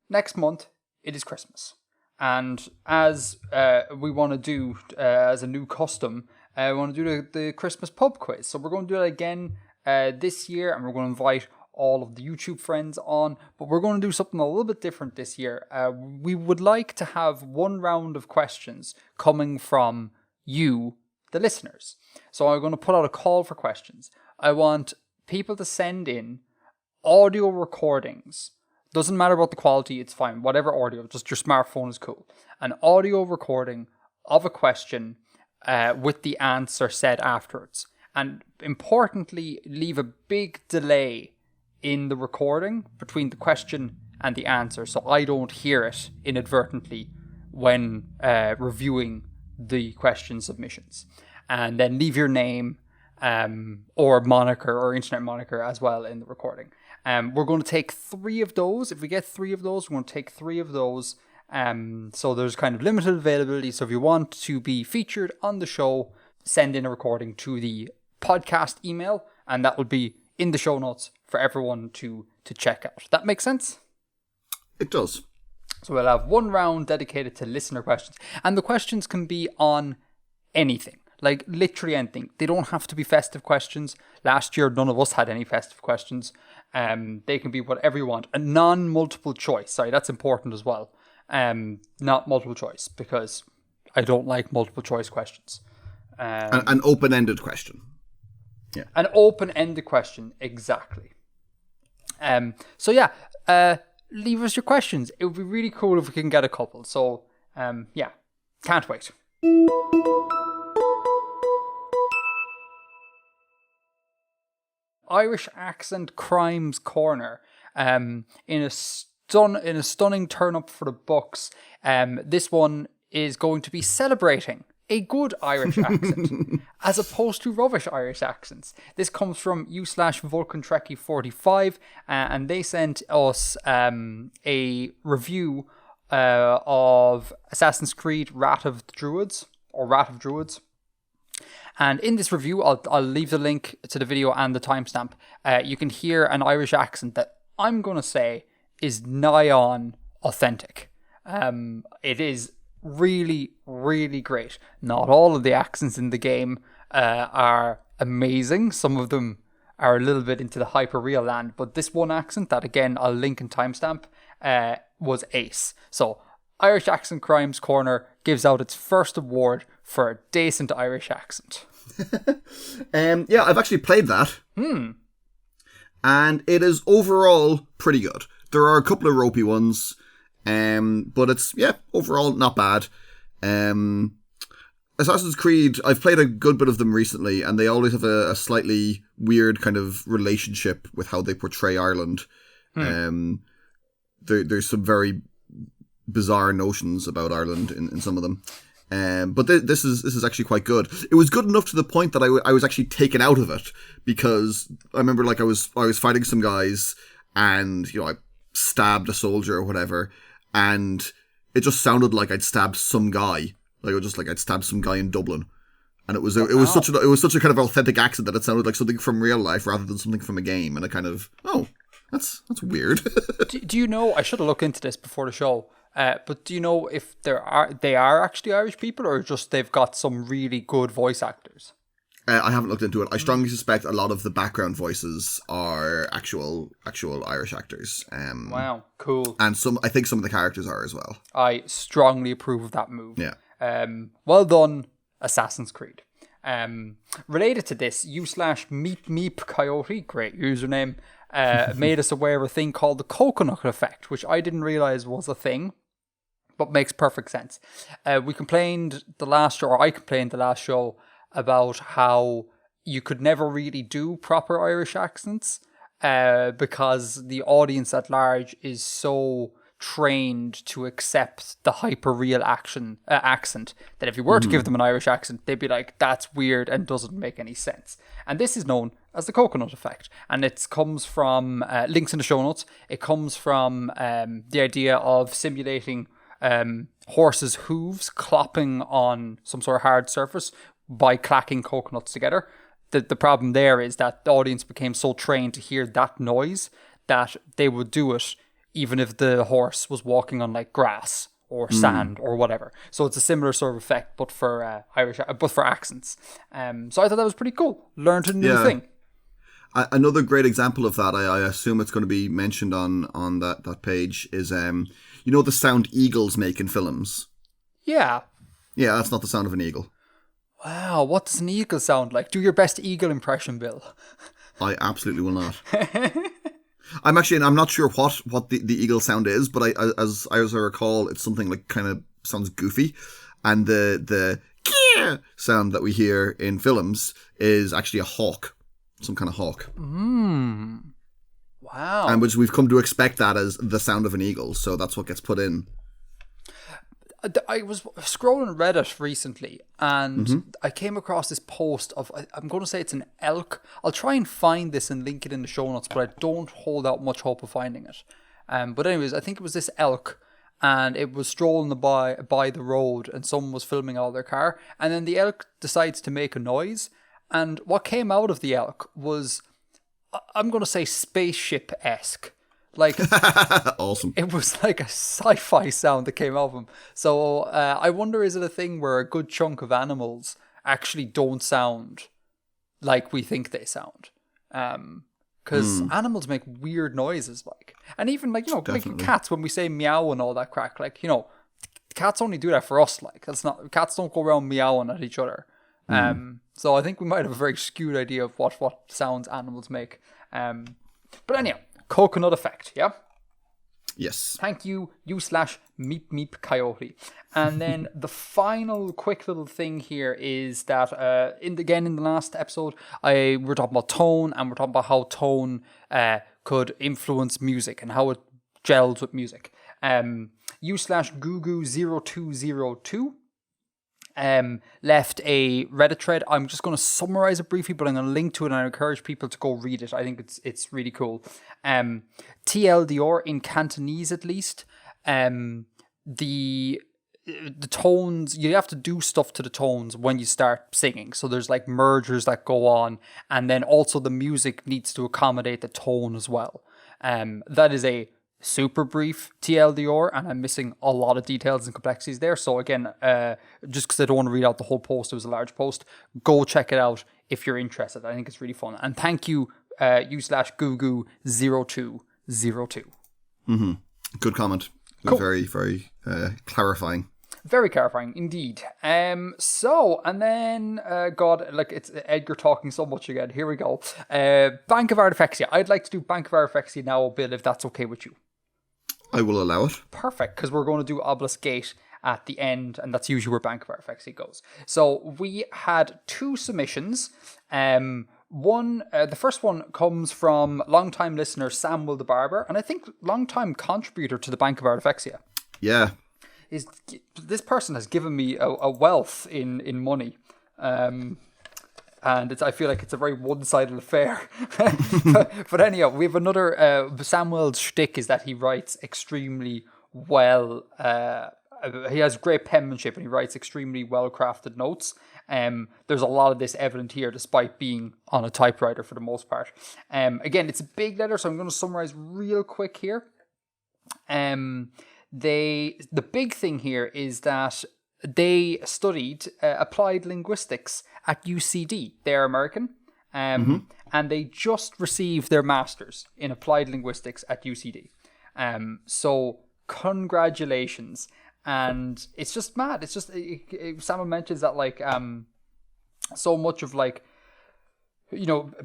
next month, it is Christmas. And as we want to do, as a new custom, we want to do the Christmas pub quiz. So we're going to do it again this year, and we're going to invite all of the YouTube friends on. But we're going to do something a little bit different this year. We would like to have one round of questions coming from you, the listeners. So I'm going to put out a call for questions. I want people to send in audio recordings. Doesn't matter about the quality, it's fine. Whatever audio, just your smartphone is cool. An audio recording of a question with the answer said afterwards. And importantly, leave a big delay in the recording between the question and the answer, so I don't hear it inadvertently when reviewing the question submissions. And then leave your name or moniker or internet moniker as well in the recording. We're going to take 3 of those. If we get 3 of those, we're going to take 3 of those. So there's kind of limited availability. So if you want to be featured on the show, send in a recording to the podcast email, and that will be in the show notes for everyone to check out. That makes sense? It does. So we'll have one round dedicated to listener questions. And the questions can be on anything. Like literally anything. They don't have to be festive questions. Last year, none of us had any festive questions. They can be whatever you want. A non-multiple choice. Sorry, that's important as well. Not multiple choice, because I don't like multiple choice questions. An open-ended question. Yeah. An open-ended question, exactly. So yeah, leave us your questions. It would be really cool if we can get a couple. So yeah, can't wait. Irish Accent Crimes Corner. In a stunning turn up for the books. This one is going to be celebrating a good Irish accent as opposed to rubbish Irish accents. This comes from u/VulcanTrekkie45, and they sent us a review of Assassin's Creed Wrath of Druids. And in this review, I'll leave the link to the video and the timestamp. You can hear an Irish accent that I'm going to say is nigh on authentic. It is really, really great. Not all of the accents in the game are amazing. Some of them are a little bit into the hyper-real land. But this one accent that, again, I'll link and timestamp, was ace. So Irish Accent Crimes Corner gives out its first award for a decent Irish accent. Yeah, I've actually played that. And it is overall pretty good. There are a couple of ropey ones, but it's, yeah, overall not bad. Assassin's Creed, I've played a good bit of them recently, and they always have a slightly weird kind of relationship with how they portray Ireland. There's some very bizarre notions about Ireland in some of them. But this is actually quite good. It was good enough to the point that I was actually taken out of it, because I remember I was fighting some guys, and I stabbed a soldier or whatever, and it just sounded like I'd stabbed some guy. I'd stabbed some guy in Dublin, and it was such a kind of authentic accent that it sounded like something from real life rather than something from a game, and I kind of that's weird. Do you know? I should have looked into this before the show. But do you know if they are actually Irish people, or just they've got some really good voice actors? I haven't looked into it. I strongly suspect a lot of the background voices are actual Irish actors. Wow, cool. And I think some of the characters are as well. I strongly approve of that move. Yeah. Well done, Assassin's Creed. Related to this, u/Meep Coyote, great username, made us aware of a thing called the coconut effect, which I didn't realize was a thing, but makes perfect sense. I complained the last show about how you could never really do proper Irish accents because the audience at large is so trained to accept the hyper-real accent that if you were to give them an Irish accent, they'd be like, that's weird and doesn't make any sense. And this is known as the coconut effect, and it comes from links in the show notes. It comes from the idea of simulating horses' hooves clopping on some sort of hard surface by clacking coconuts together. The problem there is that the audience became so trained to hear that noise that they would do it even if the horse was walking on like grass or sand or whatever. So it's a similar sort of effect, but for but for accents. So I thought that was pretty cool. Learned a new thing. Another great example of that, I assume it's going to be mentioned on that page, is the sound eagles make in films. Yeah. Yeah, that's not the sound of an eagle. Wow, what does an eagle sound like? Do your best eagle impression, Bill. I absolutely will not. I'm not sure what the eagle sound is, but as I recall, it's something like kind of sounds goofy, and the sound that we hear in films is actually a hawk, some kind of hawk. Wow. And which we've come to expect that as the sound of an eagle, so that's what gets put in. I was scrolling Reddit recently and I came across this post of, I'm going to say it's an elk. I'll try and find this and link it in the show notes, but I don't hold out much hope of finding it. But anyways, I think it was this elk and it was strolling by the road and someone was filming out of their car. And then the elk decides to make a noise. And what came out of the elk was, I'm going to say spaceship-esque. Like, awesome. It was like a sci-fi sound that came out of him. So I wonder, is it a thing where a good chunk of animals actually don't sound like we think they sound? Because animals make weird noises, like, and even like like cats, when we say meow and all that crack, like cats only do that for us. Like, that's not, cats don't go around meowing at each other. So I think we might have a very skewed idea of what sounds animals make. But anyhow. Coconut effect, yeah? Yes. Thank you, /meep meep coyote. And then the final quick little thing here is that, in the last episode, we're talking about tone, and we're talking about how tone could influence music and how it gels with music. /Gugu0202 left a Reddit thread. I'm just going to summarize it briefly, but I'm going to link to it and I encourage people to go read it. I think it's really cool. TLDR, in Cantonese at least, the tones, you have to do stuff to the tones when you start singing. So there's like mergers that go on, and then also the music needs to accommodate the tone as well. That is a super brief TLDR, and I'm missing a lot of details and complexities there. So again, just because I don't want to read out the whole post, it was a large post, go check it out if you're interested. I think it's really fun. And thank you, /Gugu0202. Good comment. Cool. Very, very clarifying. Very clarifying indeed. So, and then, God, like, it's Edgar talking so much again. Here we go. Bank of Artifexia. I'd like to do Bank of Artifexia now, Bill, if that's okay with you. I will allow it. Perfect, because we're going to do Obelisk Gate at the end, and that's usually where Bank of Artifexia goes. So we had 2 submissions. The first one comes from long-time listener Samuel the Barber, and I think long-time contributor to the Bank of Artifexia. Yeah. This person has given me a wealth in money. And I feel like it's a very one-sided affair. But anyhow, we have another. Samuel's shtick is that he writes extremely well. He has great penmanship and he writes extremely well-crafted notes. There's a lot of this evident here, despite being on a typewriter for the most part. Again, it's a big letter, so I'm going to summarize real quick here. The big thing here is that they studied applied linguistics at UCD. They're American, and they just received their master's in applied linguistics at UCD. So congratulations. And it's just mad. It's just, Samuel mentions that like so much of like,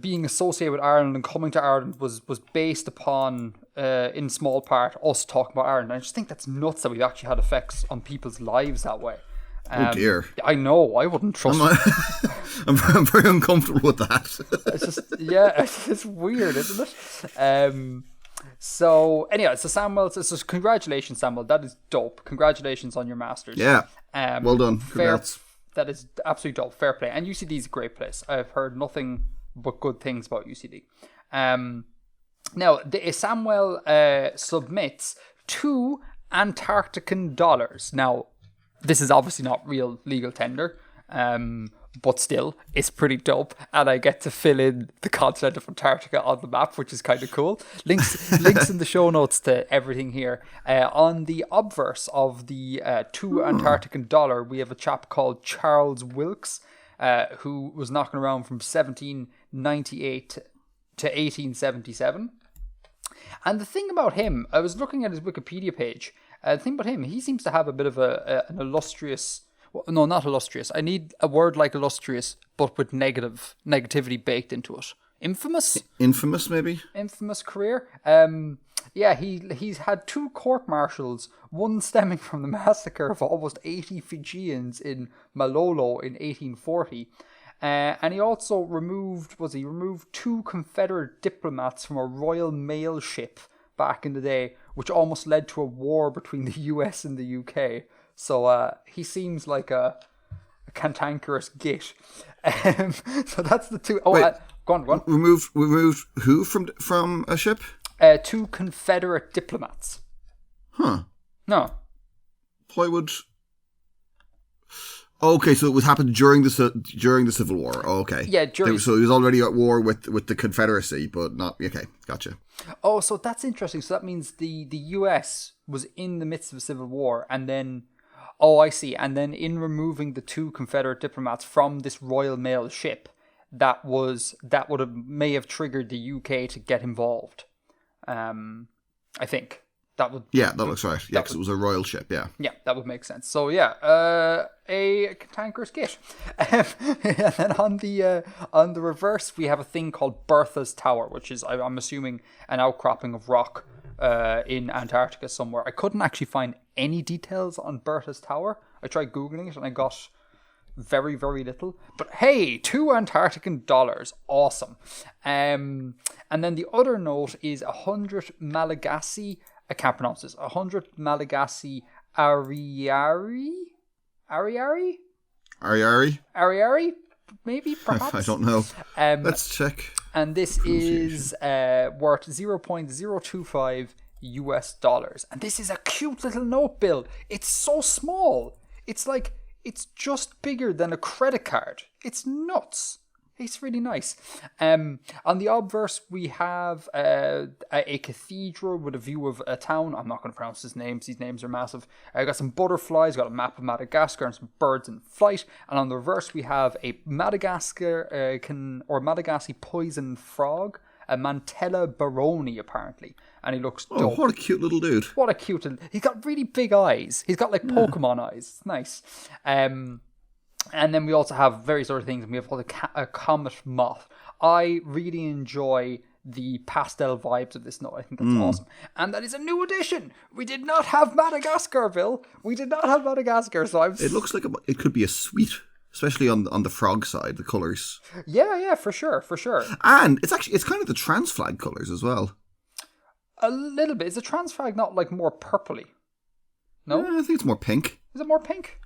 being associated with Ireland and coming to Ireland was based upon, in small part, us talking about Ireland. And I just think that's nuts that we've actually had effects on people's lives that way. Oh dear. I know, I wouldn't trust I'm very uncomfortable with that. It's just, it's weird, isn't it? So anyway, so Samuel, so congratulations, Samuel. That is dope. Congratulations on your masters. Yeah. Well done. Congrats. That is absolutely dope. Fair play. And UCD is a great place. I've heard nothing but good things about UCD. Now, Samuel submits $2 Antarctican. Now, this is obviously not real legal tender, but still, it's pretty dope. And I get to fill in the continent of Antarctica on the map, which is kind of cool. Links in the show notes to everything here. On the obverse of the $2 Antarctican dollar, we have a chap called Charles Wilkes, who was knocking around from 1798 to 1877. And the thing about him, I was looking at his Wikipedia page. The thing about him, he seems to have a bit of an illustrious... Well, no, not illustrious. I need a word like illustrious, but with negativity baked into it. Infamous? Infamous, maybe? Infamous career. Yeah, he's had 2 court-martials, one stemming from the massacre of almost 80 Fijians in Malolo in 1840. And he also removed 2 Confederate diplomats from a Royal Mail ship back in the day, which almost led to a war between the US and the UK. So he seems like a cantankerous git. So that's the 2. Oh, wait, go on. Removed who from a ship? 2 Confederate diplomats. Huh. No. Why would... Okay, so it was happened during the Civil War. Oh, okay. Yeah, so he was already at war with the Confederacy, but not... Okay, gotcha. Oh, so that's interesting. So that means the US was in the midst of a civil war, and then... Oh, I see. And then in removing the 2 Confederate diplomats from this Royal Mail ship, that may have triggered the UK to get involved. I think. That looks right. Yeah, because it was a royal ship, yeah. Yeah, that would make sense. So, yeah, a cantankerous git. And then on the reverse, we have a thing called Bertha's Tower, which is, I'm assuming, an outcropping of rock in Antarctica somewhere. I couldn't actually find any details on Bertha's Tower. I tried Googling it, and I got very, very little. But hey, $2 Antarctican dollars. Awesome. And then the other note is 100 Malagasy... I can't pronounce this. 100 Malagasy Ariari? Maybe, perhaps? I don't know. Let's check. And this is worth $0.025 US. And this is a cute little note bill. It's so small. It's just bigger than a credit card. It's nuts. It's really nice. On the obverse, we have a cathedral with a view of a town. I'm not going to pronounce his names. These names are massive. I got some butterflies, got a map of Madagascar and some birds in flight. And on the reverse, we have a Madagascar Malagasy poison frog, a Mantella baroni, apparently. And he looks dope. Oh, what a cute little dude. What a cute little... He's got really big eyes. He's got like Pokemon eyes. It's nice. And then we also have various other things. And we have a comet moth. I really enjoy the pastel vibes of this note. I think that's awesome. And that is a new addition. We did not have Madagascar, Bill. We did not have Madagascar. So it looks like it could be a sweet, especially on the frog side, the colours. Yeah, for sure. And it's kind of the trans flag colours as well. A little bit. Is the trans flag not like more purpley? No? I think it's more pink. Is it more pink?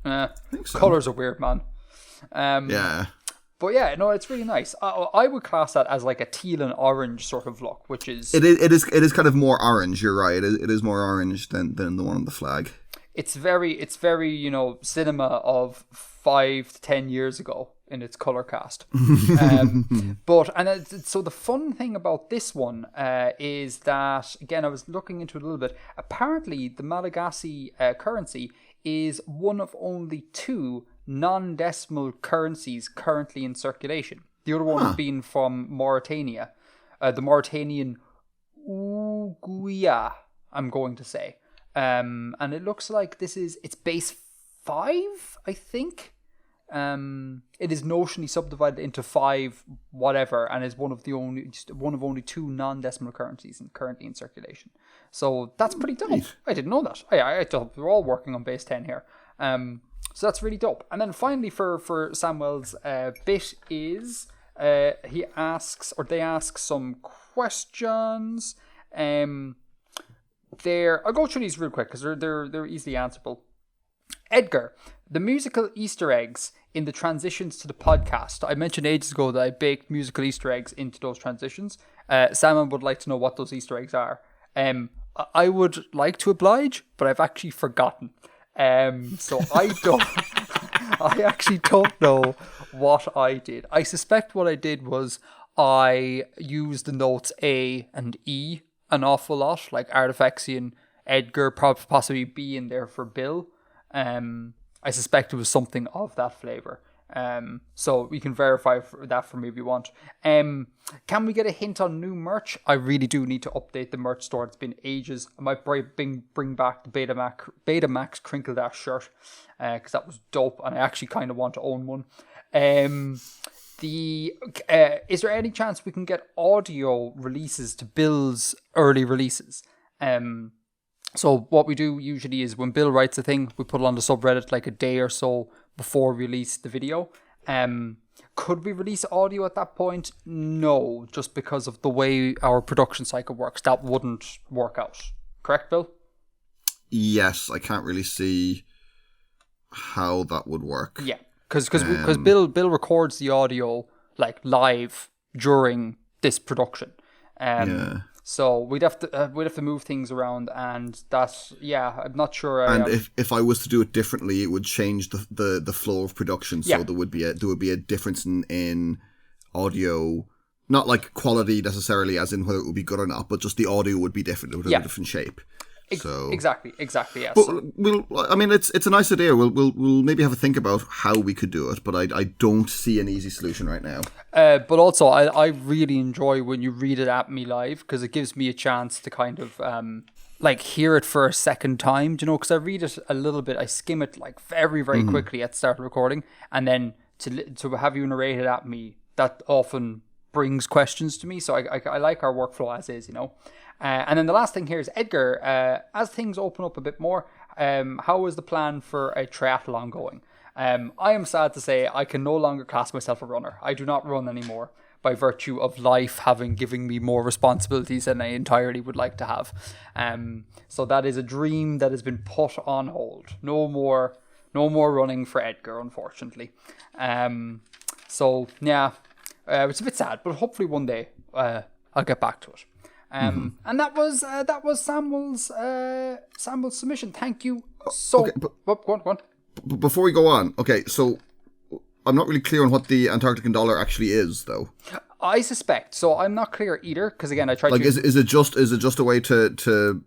I think so. Colours are weird, man. Yeah. But yeah, no, it's really nice. I would class that as like a teal and orange sort of look, which is... It is kind of more orange, you're right. It is more orange than the one on the flag. It's very, cinema of 5 to 10 years ago in its colour cast. So the fun thing about this one is that, again, I was looking into it a little bit. Apparently, the Malagasy currency is one of only 2 non-decimal currencies currently in circulation. The other one being from Mauritania. The Mauritanian Ouguiya, I'm going to say. And it looks like it's base 5, I think. It is notionally subdivided into 5 whatever, and is one of only 2 non-decimal currencies currently in circulation. So that's pretty dope. Neat. I didn't know that. I thought we're all working on base 10 here. So that's really dope. And then finally for Samuel's bit is they ask some questions. I'll go through these real quick because they're easily answerable. Edgar, the musical Easter eggs in the transitions to the podcast. I mentioned ages ago that I baked musical Easter eggs into those transitions. Simon would like to know what those Easter eggs are. I would like to oblige, but I've actually forgotten. So I don't. I actually don't know what I did. I suspect what I did was I used the notes A and E an awful lot, like Artifexian, Edgar, possibly B in there for Bill. I suspect it was something of that flavour. So we can verify that for me if you want. Can we get a hint on new merch? I really do need to update the merch store. It's been ages. I might bring back the Betamax Crinkle Dash shirt because that was dope, and I actually kind of want to own one. Is there any chance we can get audio releases to Bill's early releases? So what we do usually is when Bill writes a thing, we put it on the subreddit like a day or so before we release the video. Could we release audio at that point? No, just because of the way our production cycle works. That wouldn't work out. Correct, Bill? Yes, I can't really see how that would work. Yeah, because Bill records the audio like live during this production. So we'd have to move things around, and that's I'm not sure. And if I was to do it differently, it would change the flow of production. So there would be a difference in audio, not like quality necessarily, as in whether it would be good or not, but just the audio would be different. It would have a different shape. So exactly. Yeah. But it's a nice idea. We'll maybe have a think about how we could do it, but I don't see an easy solution right now. But also, I really enjoy when you read it at me live, because it gives me a chance to kind of hear it for a second time. Do you know? Because I read it a little bit, I skim it like very very quickly at the start of recording, and then to have you narrate it at me, that often brings questions to me. So I like our workflow as is, you know. And then the last thing here is Edgar. As things open up a bit more, how is the plan for a triathlon going? I am sad to say I can no longer class myself a runner. I do not run anymore by virtue of life having given me more responsibilities than I entirely would like to have. So that is a dream that has been put on hold. No more running for Edgar, unfortunately. So yeah, it's a bit sad, but hopefully one day I'll get back to it. And that was Samuel's submission. Thank you so. Okay, go on. Before we go on, okay, so I'm not really clear on what the Antarctic dollar actually is, though. I suspect so. I'm not clear either, because again, I tried. Like, is it just a way to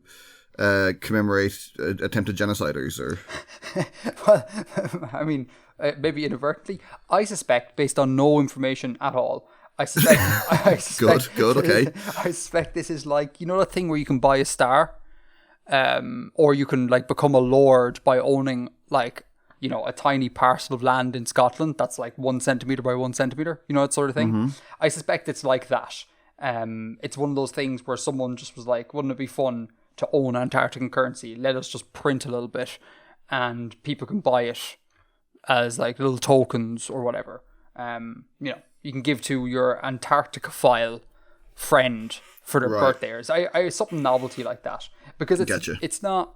commemorate attempted genociders, or? Well, I mean, maybe inadvertently. I suspect, based on no information at all. I suspect good, okay. I suspect this is like, you know, that thing where you can buy a star, or you can like become a lord by owning like, you know, a tiny parcel of land in Scotland that's like 1 centimeter by 1 centimeter, you know, that sort of thing. I suspect it's like that. It's one of those things where someone just was like, wouldn't it be fun to own Antarctic currency? Let us just print a little bit, and people can buy it as like little tokens or whatever. You know, you can give to your Antarcticophile friend for their birthdays. I something novelty like that, because it's not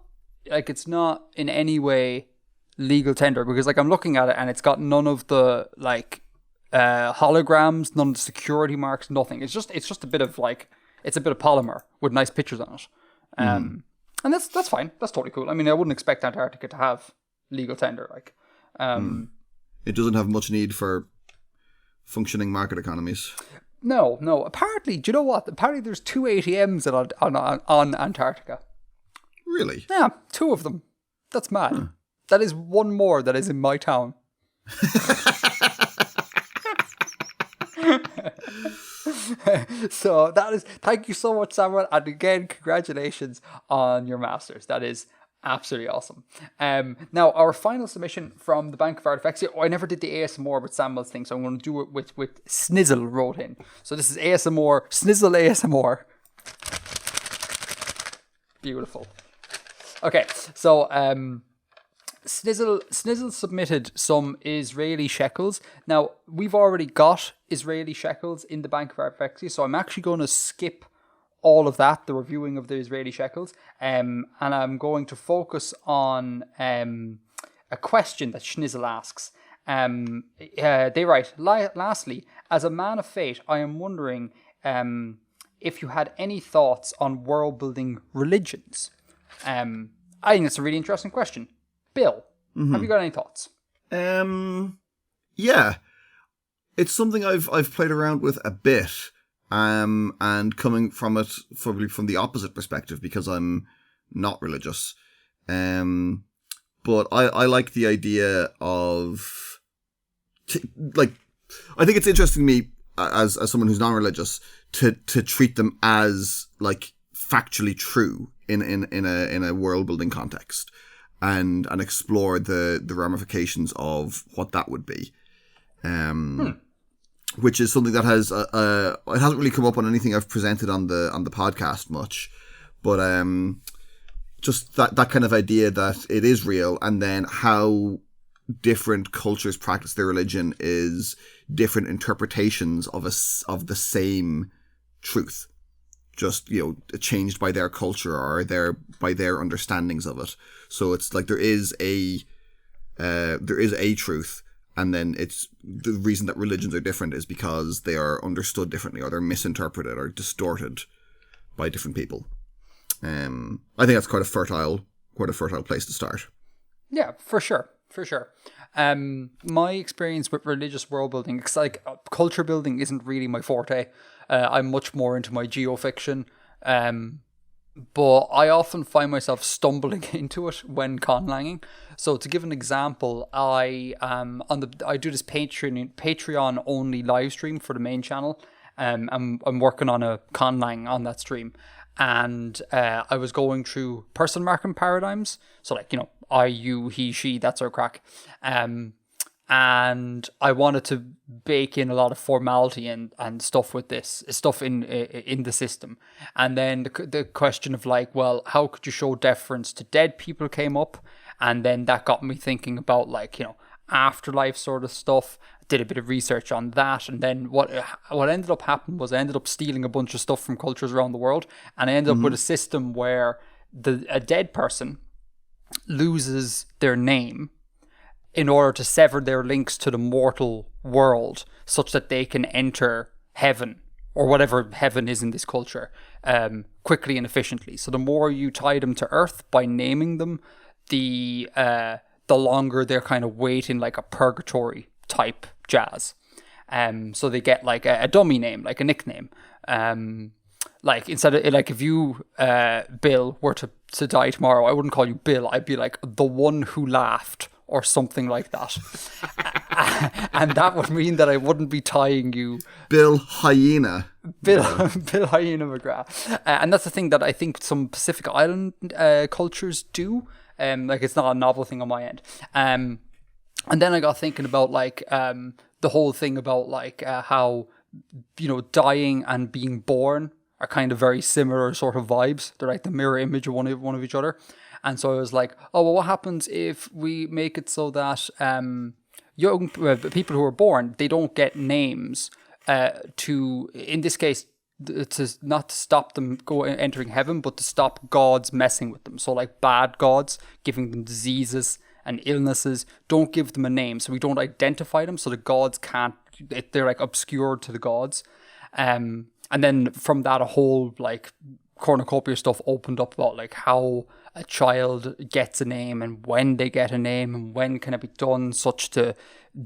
in any way legal tender, because like I'm looking at it and it's got none of the like holograms, none of the security marks, nothing. It's just a bit of like, it's a bit of polymer with nice pictures on it. And that's fine. That's totally cool. I mean, I wouldn't expect Antarctica to have legal tender. Like, it doesn't have much need for functioning market economies. No. Apparently, do you know what? Apparently there's 2 ATMs on Antarctica. Really? Yeah, 2 of them. That's mad. That is one more that is in my town. So that is, thank you so much, Samuel, and again, congratulations on your masters. That is absolutely awesome. Now, our final submission from the Bank of Artifexia. I never did the ASMR with Samuel's thing, so I'm going to do it with Snizzle wrote in. So this is ASMR, Snizzle ASMR. Beautiful. Okay, so Snizzle submitted some Israeli shekels. Now, we've already got Israeli shekels in the Bank of Artifexia, so I'm actually going to skip all of that, the reviewing of the Israeli shekels, and I'm going to focus on a question that Schnizzle asks. They write, lastly, as a man of fate, I am wondering if you had any thoughts on world-building religions. I think that's a really interesting question. Bill, have you got any thoughts? Yeah, it's something I've played around with a bit, and coming from it probably from the opposite perspective because I'm not religious, but I like the idea of like I think it's interesting to me as someone who's non-religious to treat them as like factually true in a world building context and explore the ramifications of what that would be. Which is something that has it hasn't really come up on anything I've presented on the podcast much, but just that kind of idea that it is real, and then how different cultures practice their religion is different interpretations of the same truth, just changed by their culture or by their understandings of it. So it's like there is a truth. And then it's the reason that religions are different is because they are understood differently, or they're misinterpreted or distorted by different people. I think that's quite a fertile place to start. Yeah, for sure. My experience with religious world building, it's like culture building isn't really my forte. I'm much more into my geofiction. But I often find myself stumbling into it when conlanging. So to give an example, I do this Patreon only live stream for the main channel. I'm working on a conlang on that stream, and I was going through person marking paradigms. So like I, you, he, she, that sort of crack. And I wanted to bake in a lot of formality and stuff with this stuff in the system. And then the question of like, well, how could you show deference to dead people came up, and then that got me thinking about like afterlife sort of stuff. Did a bit of research on that, and then what ended up happening was I ended up stealing a bunch of stuff from cultures around the world, and I ended up with a system where a dead person loses their name in order to sever their links to the mortal world such that they can enter heaven, or whatever heaven is in this culture, quickly and efficiently. So the more you tie them to earth by naming them, the longer they're kind of waiting like a purgatory type jazz. So they get like a dummy name, like a nickname. Like instead of like if you Bill were to die tomorrow, I wouldn't call you Bill. I'd be like the one who laughed, or something like that. And that would mean that I wouldn't be tying you Bill Hyena. Bill Hyena McGrath. And that's the thing that I think some Pacific Island cultures do. Like it's not a novel thing on my end. And then I got thinking about like the whole thing about like how dying and being born are kind of very similar sort of vibes. They're like the mirror image of one of each other. And so I was like, oh, well, what happens if we make it so that young people who are born, they don't get names in this case, to not to stop them entering heaven, but to stop gods messing with them. So like bad gods, giving them diseases and illnesses, don't give them a name. So we don't identify them. So the gods can't, they're like obscured to the gods. And then from that, a whole like cornucopia stuff opened up about like how a child gets a name and when they get a name and when can it be done such to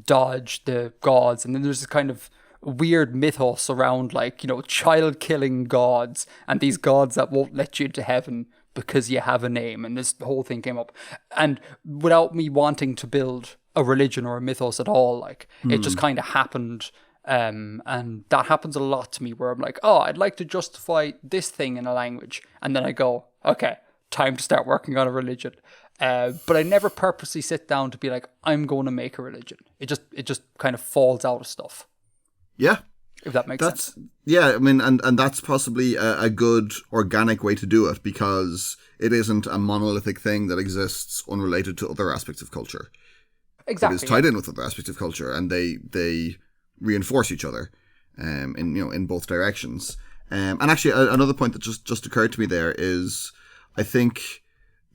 dodge the gods. And then there's this kind of weird mythos around like child killing gods and these gods that won't let you into heaven because you have a name. And this whole thing came up, and without me wanting to build a religion or a mythos at all, like it just kind of happened. And that happens a lot to me where I'm like, oh, I'd like to justify this thing in a language, and then I go, okay, time to start working on a religion. But I never purposely sit down to be like, I'm going to make a religion. It just kind of falls out of stuff. Yeah. If that makes sense. Yeah, I mean, and that's possibly a good organic way to do it, because it isn't a monolithic thing that exists unrelated to other aspects of culture. Exactly. It is tied in with other aspects of culture, and they reinforce each other in both directions. And actually, another point that just occurred to me there is, I think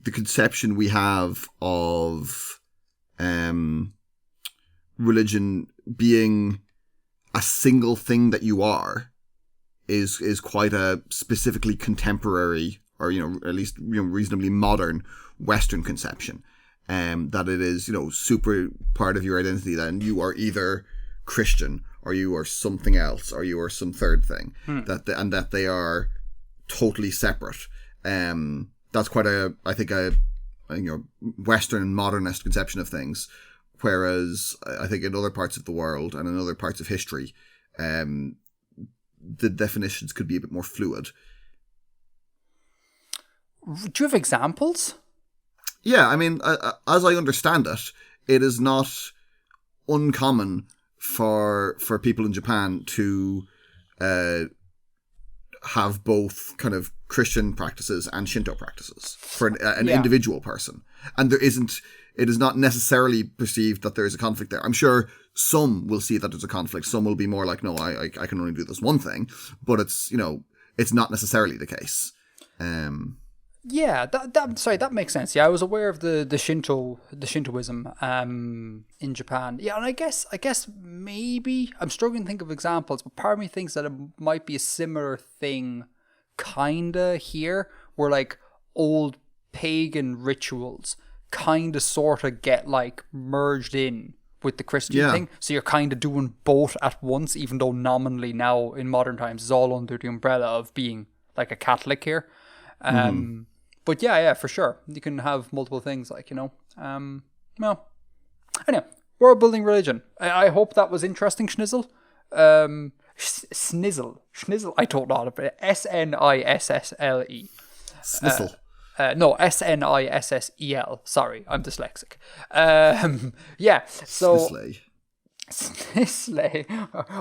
the conception we have of religion being a single thing that you are is quite a specifically contemporary, or at least reasonably modern Western conception. that it is, super part of your identity, then you are either Christian or you are something else or you are some third thing, that they are totally separate. That's quite a Western modernist conception of things, whereas I think in other parts of the world and in other parts of history, the definitions could be a bit more fluid. Do you have examples? Yeah, I mean, as I understand it, it is not uncommon for people in Japan to have both kind of Christian practices and Shinto practices for an individual person. And it is not necessarily perceived that there is a conflict there. I'm sure some will see that there's a conflict. Some will be more like, no, I can only do this one thing, but it's not necessarily the case. Yeah, that makes sense. Yeah, I was aware of the Shintoism in Japan. Yeah, and I guess maybe I'm struggling to think of examples, but part of me thinks that it might be a similar thing kinda here, where like old pagan rituals kinda sorta get like merged in with the Christian thing. So you're kinda doing both at once, even though nominally now in modern times it's all under the umbrella of being like a Catholic here. But yeah, for sure. You can have multiple things, like, well. Anyway, world building religion. I hope that was interesting, Schnizzle. Snizzle. I don't know how to put it. Snissle. Snissel. No, Snissel. Sorry, I'm dyslexic. Yeah, so... Snisley,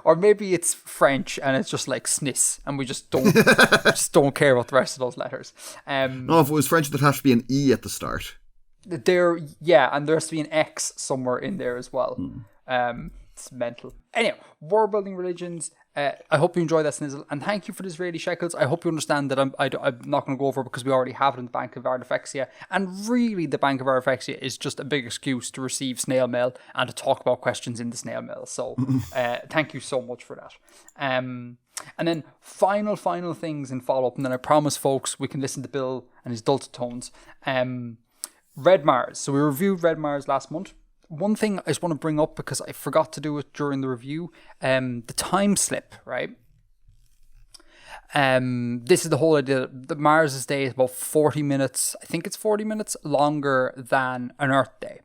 or maybe it's French and it's just like sniss, and we just don't care about the rest of those letters. No, if it was French, there'd have to be an E at the start. And there has to be an X somewhere in there as well. It's mental. Anyway, world building religions. I hope you enjoy that, Snizzle, and thank you for the Israeli shekels. I hope you understand that I'm not going to go over it because we already have it in the Bank of Artifexia, and really the Bank of Artifexia is just a big excuse to receive snail mail and to talk about questions in the snail mail. So thank you so much for that. And then final things in follow-up, and then I promise folks we can listen to Bill and his dulcet tones. Red Mars. So we reviewed Red Mars last month. One thing I just want to bring up, because I forgot to do it during the review, the time slip, right? This is the whole idea. The Mars' day is about 40 minutes, I think it's 40 minutes longer than an Earth day.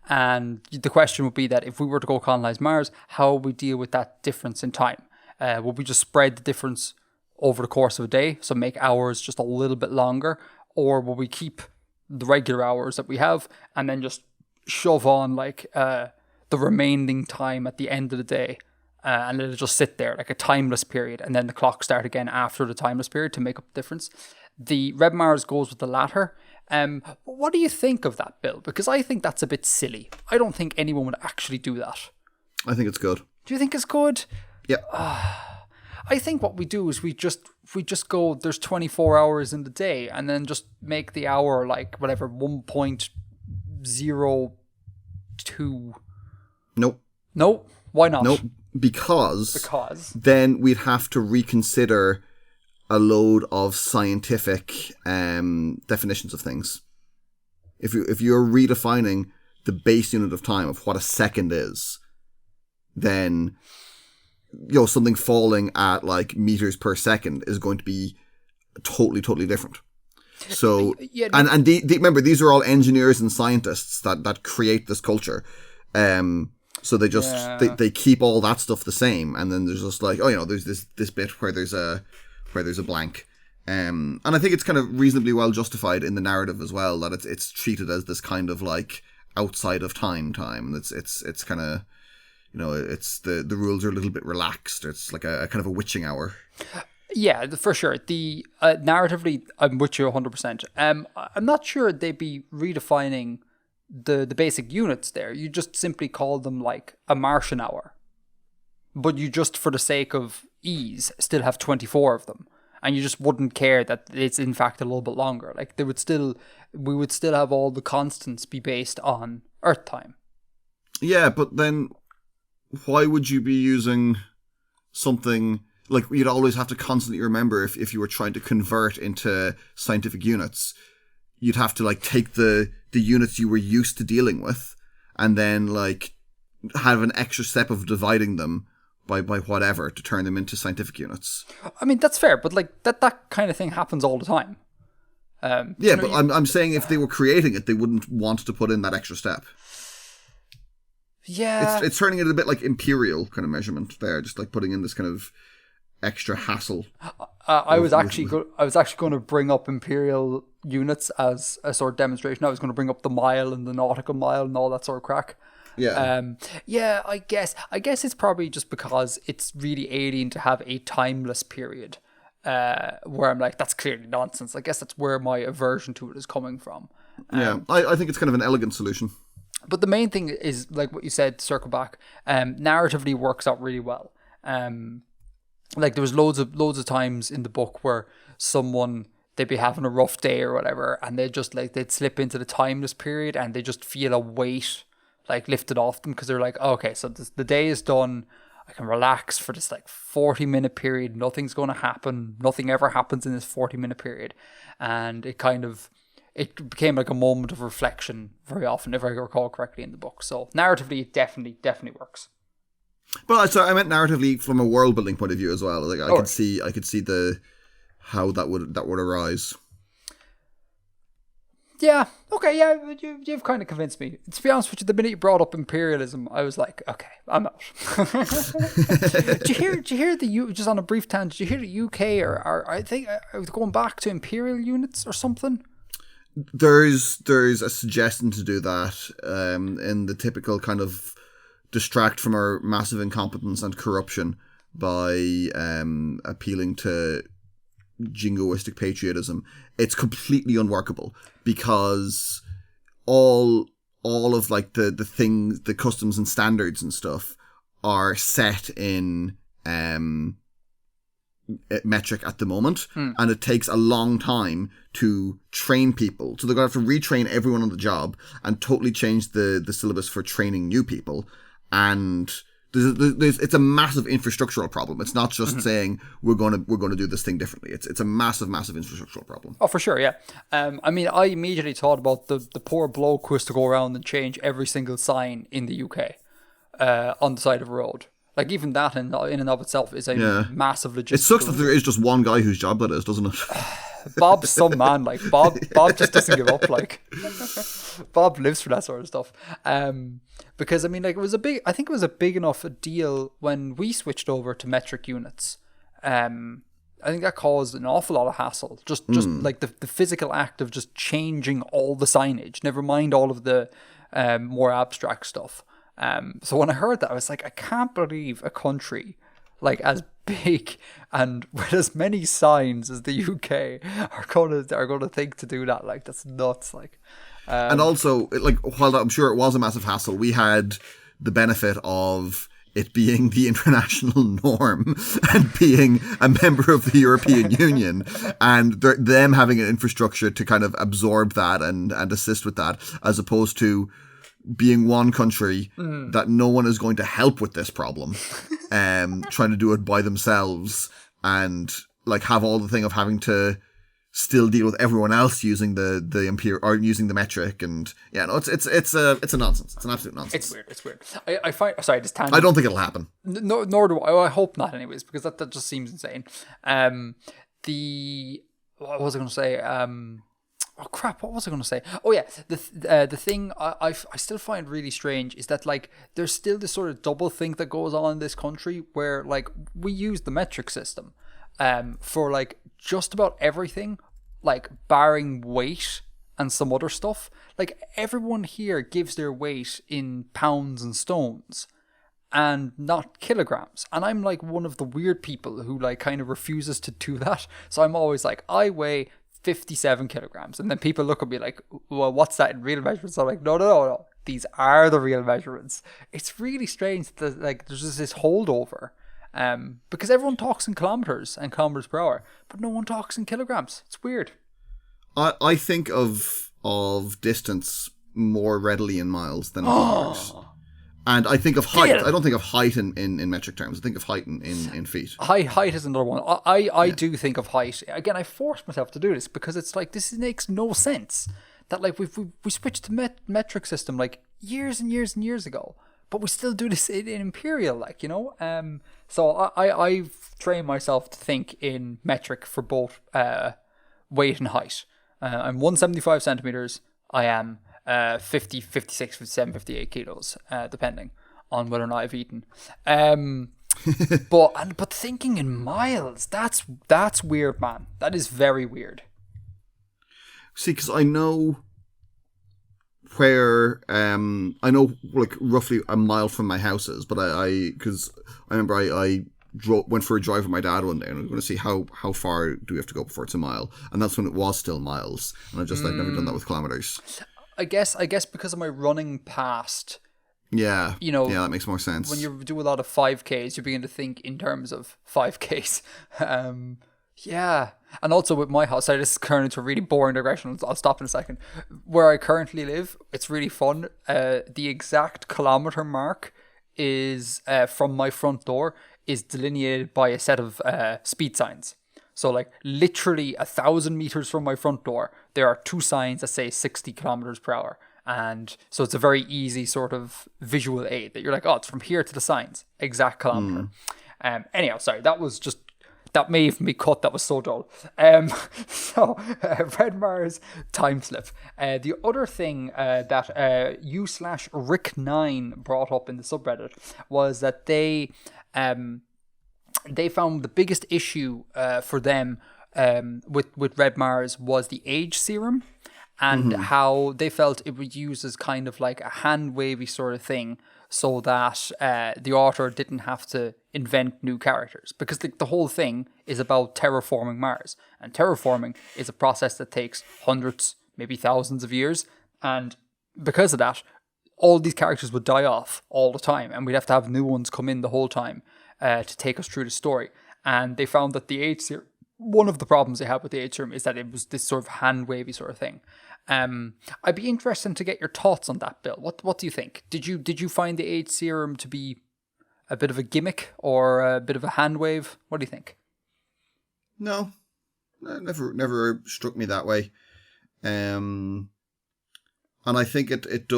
And the question would be that if we were to go colonize Mars, how would we deal with that difference in time? Would we just spread the difference over the course of a day, so make hours just a little bit longer? Or will we keep the regular hours that we have and then just shove on like the remaining time at the end of the day, and it'll just sit there like a timeless period, and then the clock start again after the timeless period to make up the difference? The Red Mars goes with the latter. What do you think of that, Bill? Because I think that's a bit silly. I don't think anyone would actually do that. I think it's good. Do you think it's good? Yeah. I think what we do is we just go, there's 24 hours in the day, and then just make the hour like whatever 1.02. Nope. Why not? Nope. Because then we'd have to reconsider a load of scientific definitions of things. If you're redefining the base unit of time of what a second is, then something falling at like meters per second is going to be totally different. So, and remember, these are all engineers and scientists that create this culture. So they just, they keep all that stuff the same. And then there's just like, there's this bit where there's a blank. And I think it's kind of reasonably well justified in the narrative as well, that it's treated as this kind of like outside of time. It's kind of, it's the rules are a little bit relaxed. It's like a kind of a witching hour. Yeah, for sure. The narratively, I'm with you 100%. I'm not sure they'd be redefining the basic units there. You just simply call them like a Martian hour, but you just, for the sake of ease, still have 24 of them, and you just wouldn't care that it's in fact a little bit longer. Like we would still have all the constants be based on Earth time. Yeah, but then why would you be using something? Like, you'd always have to constantly remember if you were trying to convert into scientific units, you'd have to like take the the units you were used to dealing with, and then like have an extra step of dividing them by whatever to turn them into scientific units. I mean, that's fair, but like that kind of thing happens all the time. Yeah, but I'm saying if they were creating it, they wouldn't want to put in that extra step. Yeah, it's turning it a bit like Imperial kind of measurement there, just like putting in this kind of extra hassle. I was actually going to bring up Imperial units as a sort of demonstration. I was going to bring up the mile and the nautical mile and all that sort of crack. Yeah. Yeah, I guess it's probably just because it's really alien to have a timeless period. Where I'm like, that's clearly nonsense. I guess that's where my aversion to it is coming from. Yeah, I think it's kind of an elegant solution. But the main thing is, like what you said, to circle back, narratively works out really well. Like there was loads of times in the book where they'd be having a rough day or whatever, and they'd slip into the timeless period and they just feel a weight like lifted off them because they're like, oh, okay, so the day is done. I can relax for this like 40-minute period. Nothing's going to happen. Nothing ever happens in this 40-minute period. And it became like a moment of reflection very often, if I recall correctly in the book. So narratively, it definitely works. But so I meant narratively from a world building point of view as well. Like I could see how that would arise. Yeah. Okay. Yeah. You've kind of convinced me. To be honest with you, the minute you brought up imperialism, I was like, okay, I'm out. Did you hear just on a brief tangent? Did you hear the UK or I think I was going back to imperial units or something? There's a suggestion to do that in the typical kind of distract from our massive incompetence and corruption by appealing to jingoistic patriotism. It's completely unworkable because all of like the things, the customs and standards and stuff are set in metric at the moment, and it takes a long time to train people. So they're going to have to retrain everyone on the job and totally change the syllabus for training new people. And it's a massive infrastructural problem. It's not just saying we're going to do this thing differently. It's a massive infrastructural problem. Oh, for sure, yeah. I mean, I immediately thought about the poor bloke who has to go around and change every single sign in the UK on the side of a road. Like, even that in and of itself is a massive logistical... It sucks that there is just one guy whose job that is, doesn't it? Bob's some man, like, Bob just doesn't give up, like. Bob lives for that sort of stuff. Because, I mean, like, I think it was a big enough deal when we switched over to metric units. I think that caused an awful lot of hassle. Just like the physical act of just changing all the signage, never mind all of the more abstract stuff. So when I heard that, I was like, I can't believe a country like as big and with as many signs as the UK are gonna think to do that. Like, that's nuts. Like, and also, like, while I'm sure it was a massive hassle, we had the benefit of it being the international norm and being a member of the European Union, and them having an infrastructure to kind of absorb that and assist with that, as opposed to being one country that no one is going to help with this problem, trying to do it by themselves, and like have all the thing of having to still deal with everyone else using the Imperial or using the metric, and it's a nonsense. It's an absolute nonsense. It's weird. I find, sorry, this tangent. I don't think it'll happen. No, nor do I. I hope not, anyways, because that just seems insane. What was I going to say? Oh crap! What was I going to say? Oh yeah, the thing I still find really strange is that, like, there's still this sort of double think that goes on in this country where, like, we use the metric system for like just about everything, like barring weight and some other stuff. Like, everyone here gives their weight in pounds and stones and not kilograms. And I'm like one of the weird people who like kind of refuses to do that. So I'm always like, I weigh 57 kilograms, and then people look at me like, well, what's that in real measurements? I'm like, no, these are the real measurements. It's really strange that, like, there's just this holdover, because everyone talks in kilometers and kilometers per hour, but no one talks in kilograms. It's weird. I think of distance more readily in miles than in kilometers. And I think of height. I don't think of height in metric terms. I think of height in feet. Height is another one. I do think of height. Again, I force myself to do this because it's like, this makes no sense. that like we switched to metric system like years and years and years ago, but we still do this in Imperial, like, you know. So I've trained myself to think in metric for both weight and height. I'm 175 centimeters. I am 50, 56, 57, 58 kilos, depending on whether or not I've eaten. But thinking in miles, that's weird, man. That is very weird. See, because I know where I know like roughly a mile from my house is, but because I remember I went for a drive with my dad one day, and I was going to see how far do we have to go before it's a mile, and that's when it was still miles, and I've never done that with kilometers. I guess because of my running past. Yeah, you know, yeah, that makes more sense. When you do a lot of 5Ks, you begin to think in terms of 5Ks. Yeah. And also with my house, this is currently into a really boring digression. I'll stop in a second. Where I currently live, it's really fun. The exact kilometer mark is from my front door is delineated by a set of speed signs. So like literally 1,000 meters from my front door, there are 2 signs that say 60 kilometers per hour. And so it's a very easy sort of visual aid that you're like, oh, it's from here to the signs, exact kilometer. Anyhow, sorry, that may even be cut. That was so dull. So Red Mars time slip. The other thing that u/Rick9 brought up in the subreddit was that they found the biggest issue for them with Red Mars was the age serum. And how they felt it would use as kind of like a hand-wavy sort of thing so that the author didn't have to invent new characters. Because the whole thing is about terraforming Mars. And terraforming is a process that takes hundreds, maybe thousands of years. And because of that, all these characters would die off all the time. And we'd have to have new ones come in the whole time to take us through the story. And they found that the age serum, one of the problems they had with the age serum is that it was this sort of hand-wavy sort of thing. I'd be interested to get your thoughts on that, Bill. What do you think? Did you find the age serum to be a bit of a gimmick or a bit of a hand wave? What do you think? No, never struck me that way. And I think it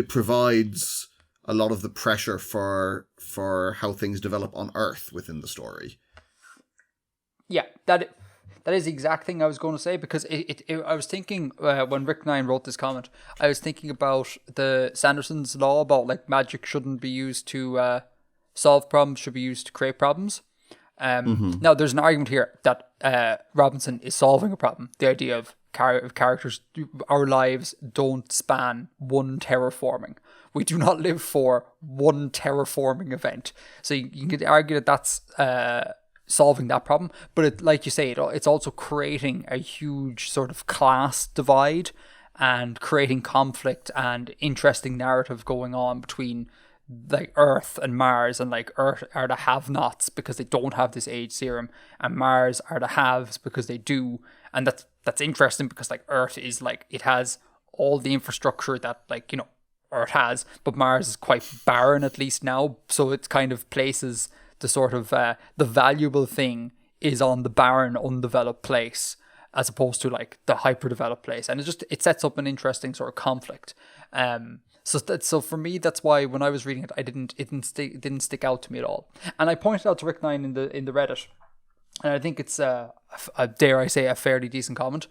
provides a lot of the pressure for how things develop on Earth within the story. Yeah, that is the exact thing I was going to say, because I was thinking when Rick9 wrote this comment, I was thinking about the Sanderson's law about like magic shouldn't be used to solve problems, should be used to create problems. Now there's an argument here that Robinson is solving a problem. The idea of characters, our lives don't span one terraforming. We do not live for one terraforming event. So you could argue that that's solving that problem, but like you say, it's also creating a huge sort of class divide and creating conflict and interesting narrative going on between like Earth and Mars, and like Earth are the have-nots because they don't have this age serum, and Mars are the haves because they do. And that's interesting because like Earth is like, it has all the infrastructure that like, you know, Earth has, but Mars is quite barren, at least now, so it kind of places the sort of the valuable thing is on the barren, undeveloped place, as opposed to like the hyper-developed place, and it sets up an interesting sort of conflict. So for me, that's why when I was reading it, it didn't stick out to me at all. And I pointed out to Rick9 in the Reddit, and I think it's dare I say, a fairly decent comment.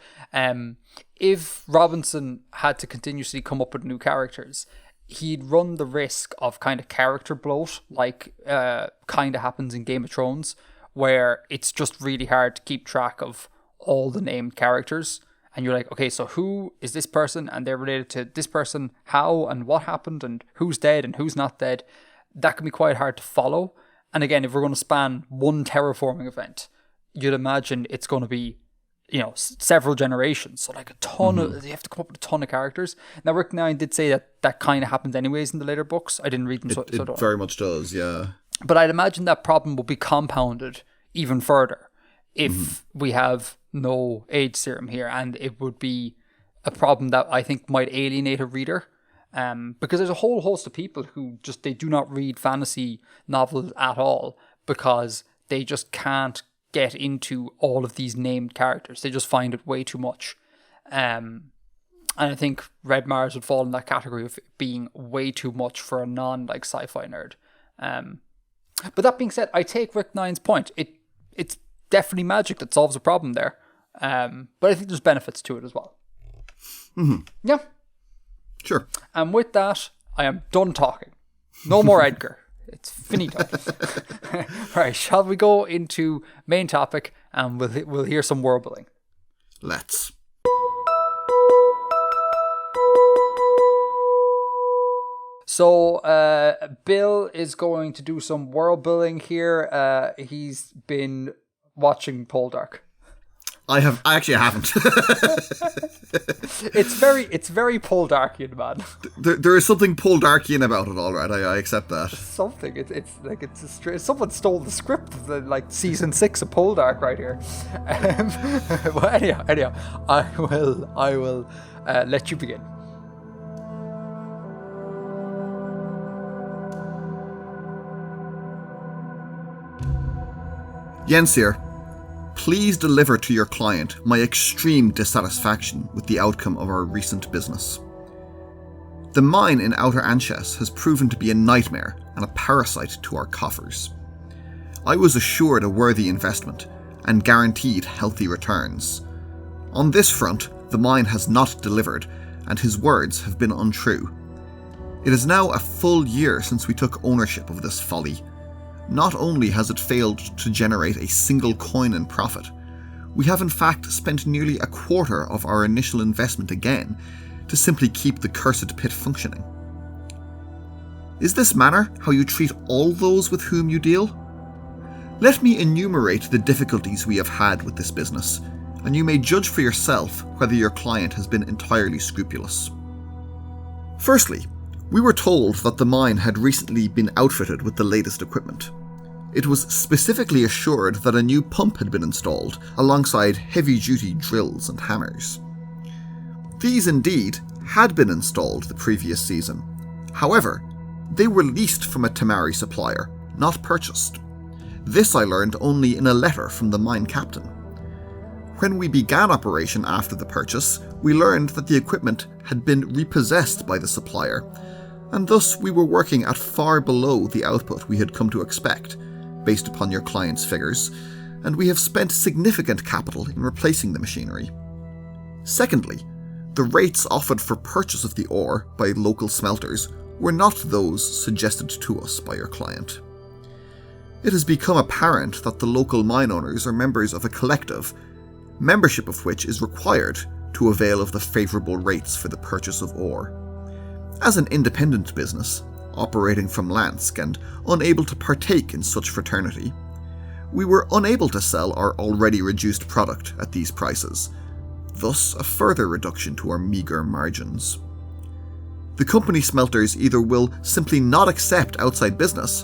If Robinson had to continuously come up with new characters, he'd run the risk of kind of character bloat, like kind of happens in Game of Thrones, where it's just really hard to keep track of all the named characters. And you're like, okay, so who is this person? And they're related to this person, how and what happened, and who's dead and who's not dead. That can be quite hard to follow. And again, if we're going to span one terraforming event, you'd imagine it's going to be, you know, several generations. So like a ton of, you have to come up with a ton of characters. Now, Rick9 did say that kind of happens anyways in the later books. I didn't read them, It very much does, yeah. But I'd imagine that problem will be compounded even further if we have no age serum here, and it would be a problem that I think might alienate a reader. Because there's a whole host of people who they do not read fantasy novels at all because they just can't get into all of these named characters. They just find it way too much. And I think Red Mars would fall in that category of being way too much for a non sci-fi nerd. But that being said, I take Rick Nine's point. It's definitely magic that solves a problem there. But I think there's benefits to it as well. Mm-hmm. Yeah. Sure. And with that, I am done talking. No more Edgar. It's finito. Right, shall we go into main topic and we'll hear some warbling? Let's. So, Bill is going to do some world building here. He's been watching Poldark. I actually haven't. It's very Poldarkian, man. There is something Poldarkian about it, all right. I accept that. Something. Someone stole the script of the season 6 of Poldark right here. Well, anyhow, I will let you begin. Jens here. Please deliver to your client my extreme dissatisfaction with the outcome of our recent business. The mine in Outer Anches has proven to be a nightmare and a parasite to our coffers. I was assured a worthy investment and guaranteed healthy returns. On this front, the mine has not delivered, and his words have been untrue. It is now a full year since we took ownership of this folly. Not only has it failed to generate a single coin in profit, we have in fact spent nearly a quarter of our initial investment again to simply keep the cursed pit functioning. Is this manner how you treat all those with whom you deal? Let me enumerate the difficulties we have had with this business, and you may judge for yourself whether your client has been entirely scrupulous. Firstly, we were told that the mine had recently been outfitted with the latest equipment. It was specifically assured that a new pump had been installed, alongside heavy-duty drills and hammers. These indeed had been installed the previous season. However, they were leased from a Tamari supplier, not purchased. This I learned only in a letter from the mine captain. When we began operation after the purchase, we learned that the equipment had been repossessed by the supplier, and thus we were working at far below the output we had come to expect, based upon your client's figures, and we have spent significant capital in replacing the machinery. Secondly, the rates offered for purchase of the ore by local smelters were not those suggested to us by your client. It has become apparent that the local mine owners are members of a collective, membership of which is required to avail of the favourable rates for the purchase of ore. As an independent business, operating from Lansk and unable to partake in such fraternity, we were unable to sell our already reduced product at these prices, thus a further reduction to our meagre margins. The company smelters either will simply not accept outside business,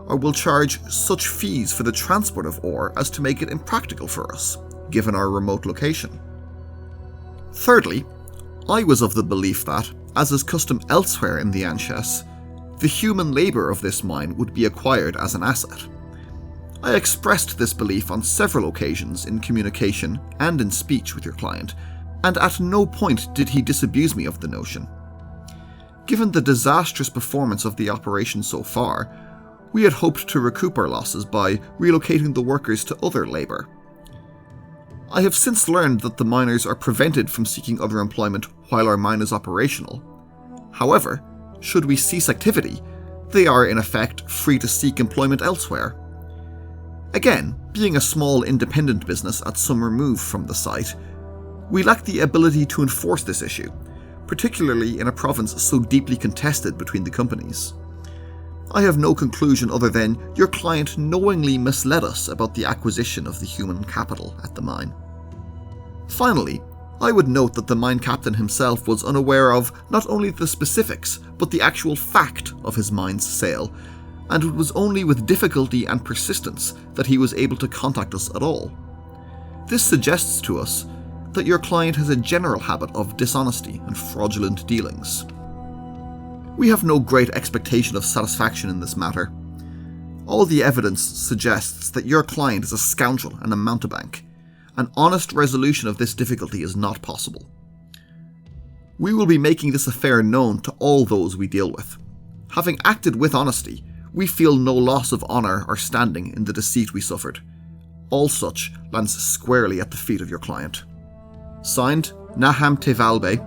or will charge such fees for the transport of ore as to make it impractical for us, given our remote location. Thirdly, I was of the belief that, as is custom elsewhere in the Anches, the human labour of this mine would be acquired as an asset. I expressed this belief on several occasions in communication and in speech with your client, and at no point did he disabuse me of the notion. Given the disastrous performance of the operation so far, we had hoped to recoup our losses by relocating the workers to other labour. I have since learned that the miners are prevented from seeking other employment while our mine is operational. However, should we cease activity, they are in effect free to seek employment elsewhere. Again, being a small independent business at some remove from the site, we lack the ability to enforce this issue, particularly in a province so deeply contested between the companies. I have no conclusion other than your client knowingly misled us about the acquisition of the human capital at the mine. Finally, I would note that the mine captain himself was unaware of not only the specifics, but the actual fact of his mine's sale, and it was only with difficulty and persistence that he was able to contact us at all. This suggests to us that your client has a general habit of dishonesty and fraudulent dealings. We have no great expectation of satisfaction in this matter. All the evidence suggests that your client is a scoundrel and a mountebank. An honest resolution of this difficulty is not possible. We will be making this affair known to all those we deal with. Having acted with honesty, we feel no loss of honour or standing in the deceit we suffered. All such lands squarely at the feet of your client. Signed, Naham Tevalbe,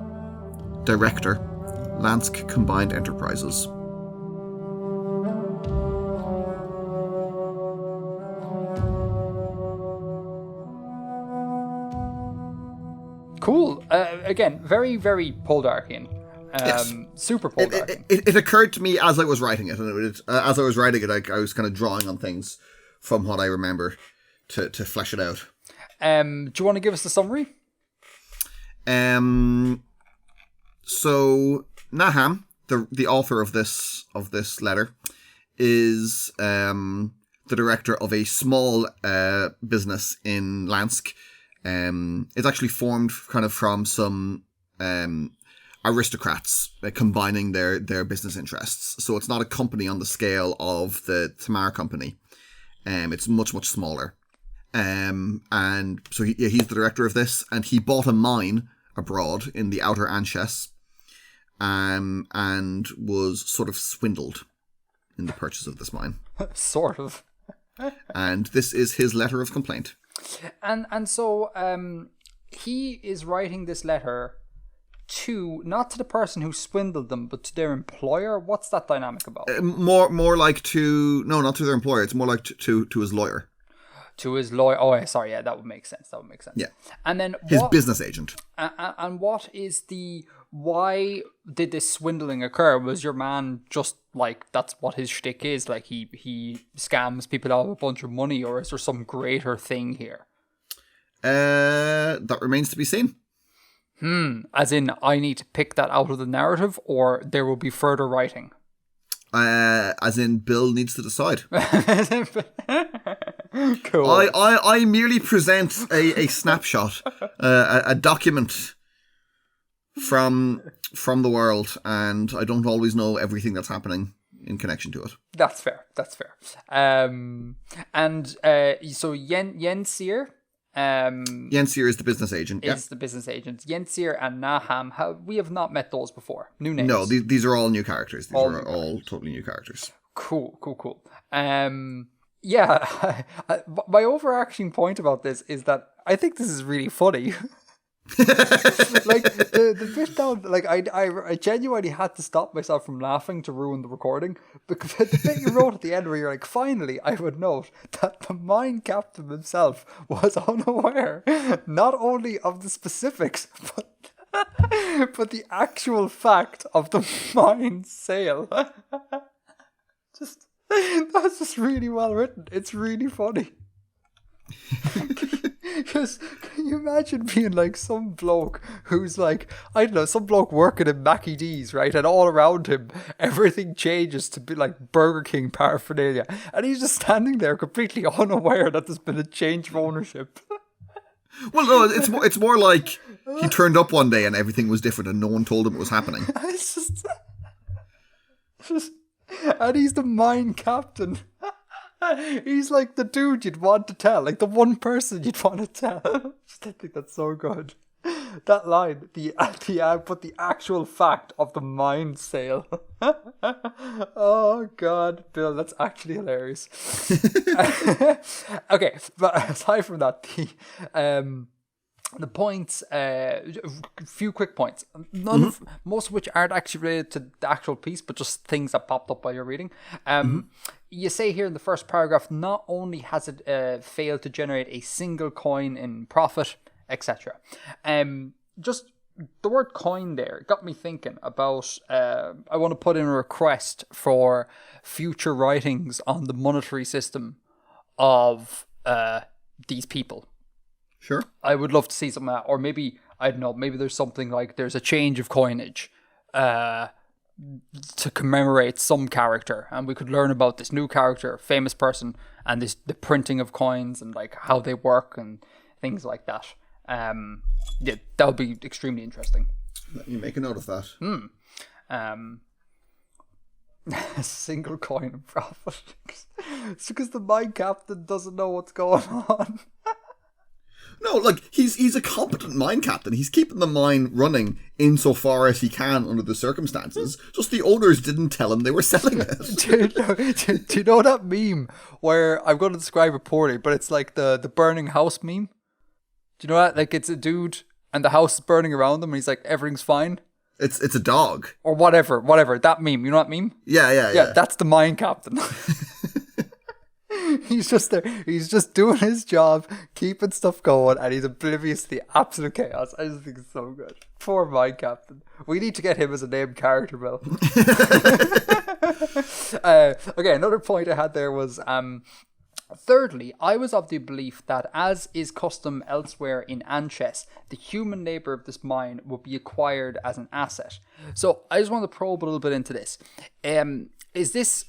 Director, Lansk Combined Enterprises. Cool. Again, very, very Poldarkian. Yes. Super Poldarkian. It occurred to me as I was writing it, and as I was writing it, I was kind of drawing on things from what I remember to flesh it out. Do you want to give us the summary? So Naham, the author of this letter, is the director of a small business in Lansk. It's actually formed kind of from some aristocrats combining their business interests. So it's not a company on the scale of the Tamar company. It's much, much smaller. And so he's the director of this, and he bought a mine abroad in the Outer Anches, and was sort of swindled in the purchase of this mine. Sort of. And this is his letter of complaint. And so he is writing this letter not to the person who swindled them, but to their employer. What's that dynamic about? More like not to their employer. It's more like to his lawyer. To his lawyer. Oh, sorry. Yeah, that would make sense. Yeah. And then his business agent. And what is why did this swindling occur? Was your man just like, that's what his shtick is? Like he scams people out of a bunch of money, or is there some greater thing here? That remains to be seen. As in, I need to pick that out of the narrative, or there will be further writing? As in, Bill needs to decide. Cool. I merely present a snapshot, a document from the world, and I don't always know everything that's happening in connection to it. That's fair. So Yensier. Yensier is the business agent. The business agent. Yensier and Naham. We have not met those before. New names. No, these are all new characters. These are all totally new characters. Cool. Yeah, my overarching point about this is that I think this is really funny. Like the bit down, like I genuinely had to stop myself from laughing to ruin the recording, because the bit you wrote at the end where you're like, finally, I would note that the mine captain himself was unaware not only of the specifics, but the actual fact of the mine sale. That's just really well written. It's really funny. Because can you imagine being like some bloke who's like, I don't know, some bloke working in Mackie D's, right? And all around him, everything changes to be like Burger King paraphernalia. And he's just standing there completely unaware that there's been a change of ownership. Well, no, it's more like he turned up one day and everything was different and no one told him it was happening. It's just and he's the mine captain. He's like the dude you'd want to tell, like the one person you'd want to tell. I think that's so good. That line, but the actual fact of the mine sale. Oh God, Bill, that's actually hilarious. Okay, but aside from that, the points, a few quick points. Most of which aren't actually related to the actual piece, but just things that popped up while you're reading. You say here in the first paragraph, not only has it failed to generate a single coin in profit, etc. Just the word coin there got me thinking about, I want to put in a request for future writings on the monetary system of these people. Sure. I would love to see something like that. Or maybe, I don't know, maybe there's something like there's a change of coinage to commemorate some character, and we could learn about this new character, famous person, and the printing of coins and like how they work and things like that. Yeah, that would be extremely interesting. Let me make a note of that. A single coin in profit. It's because the mine captain doesn't know what's going on. No, like, he's a competent mine captain. He's keeping the mine running insofar as he can under the circumstances. Just the owners didn't tell him they were selling it. Do you know that meme where I'm going to describe it poorly, but it's like the burning house meme? Do you know that? Like, it's a dude and the house is burning around him and he's like, everything's fine. It's a dog. Or whatever. That meme. You know that meme? Yeah. That's the mine captain. He's just there. He's just doing his job, keeping stuff going, and he's oblivious to the absolute chaos. I just think it's so good. Poor mine captain. We need to get him as a named character, Bill. Okay, another point I had there was, thirdly, I was of the belief that, as is custom elsewhere in Anches, the human labour of this mine would be acquired as an asset. So I just want to probe a little bit into this. Is this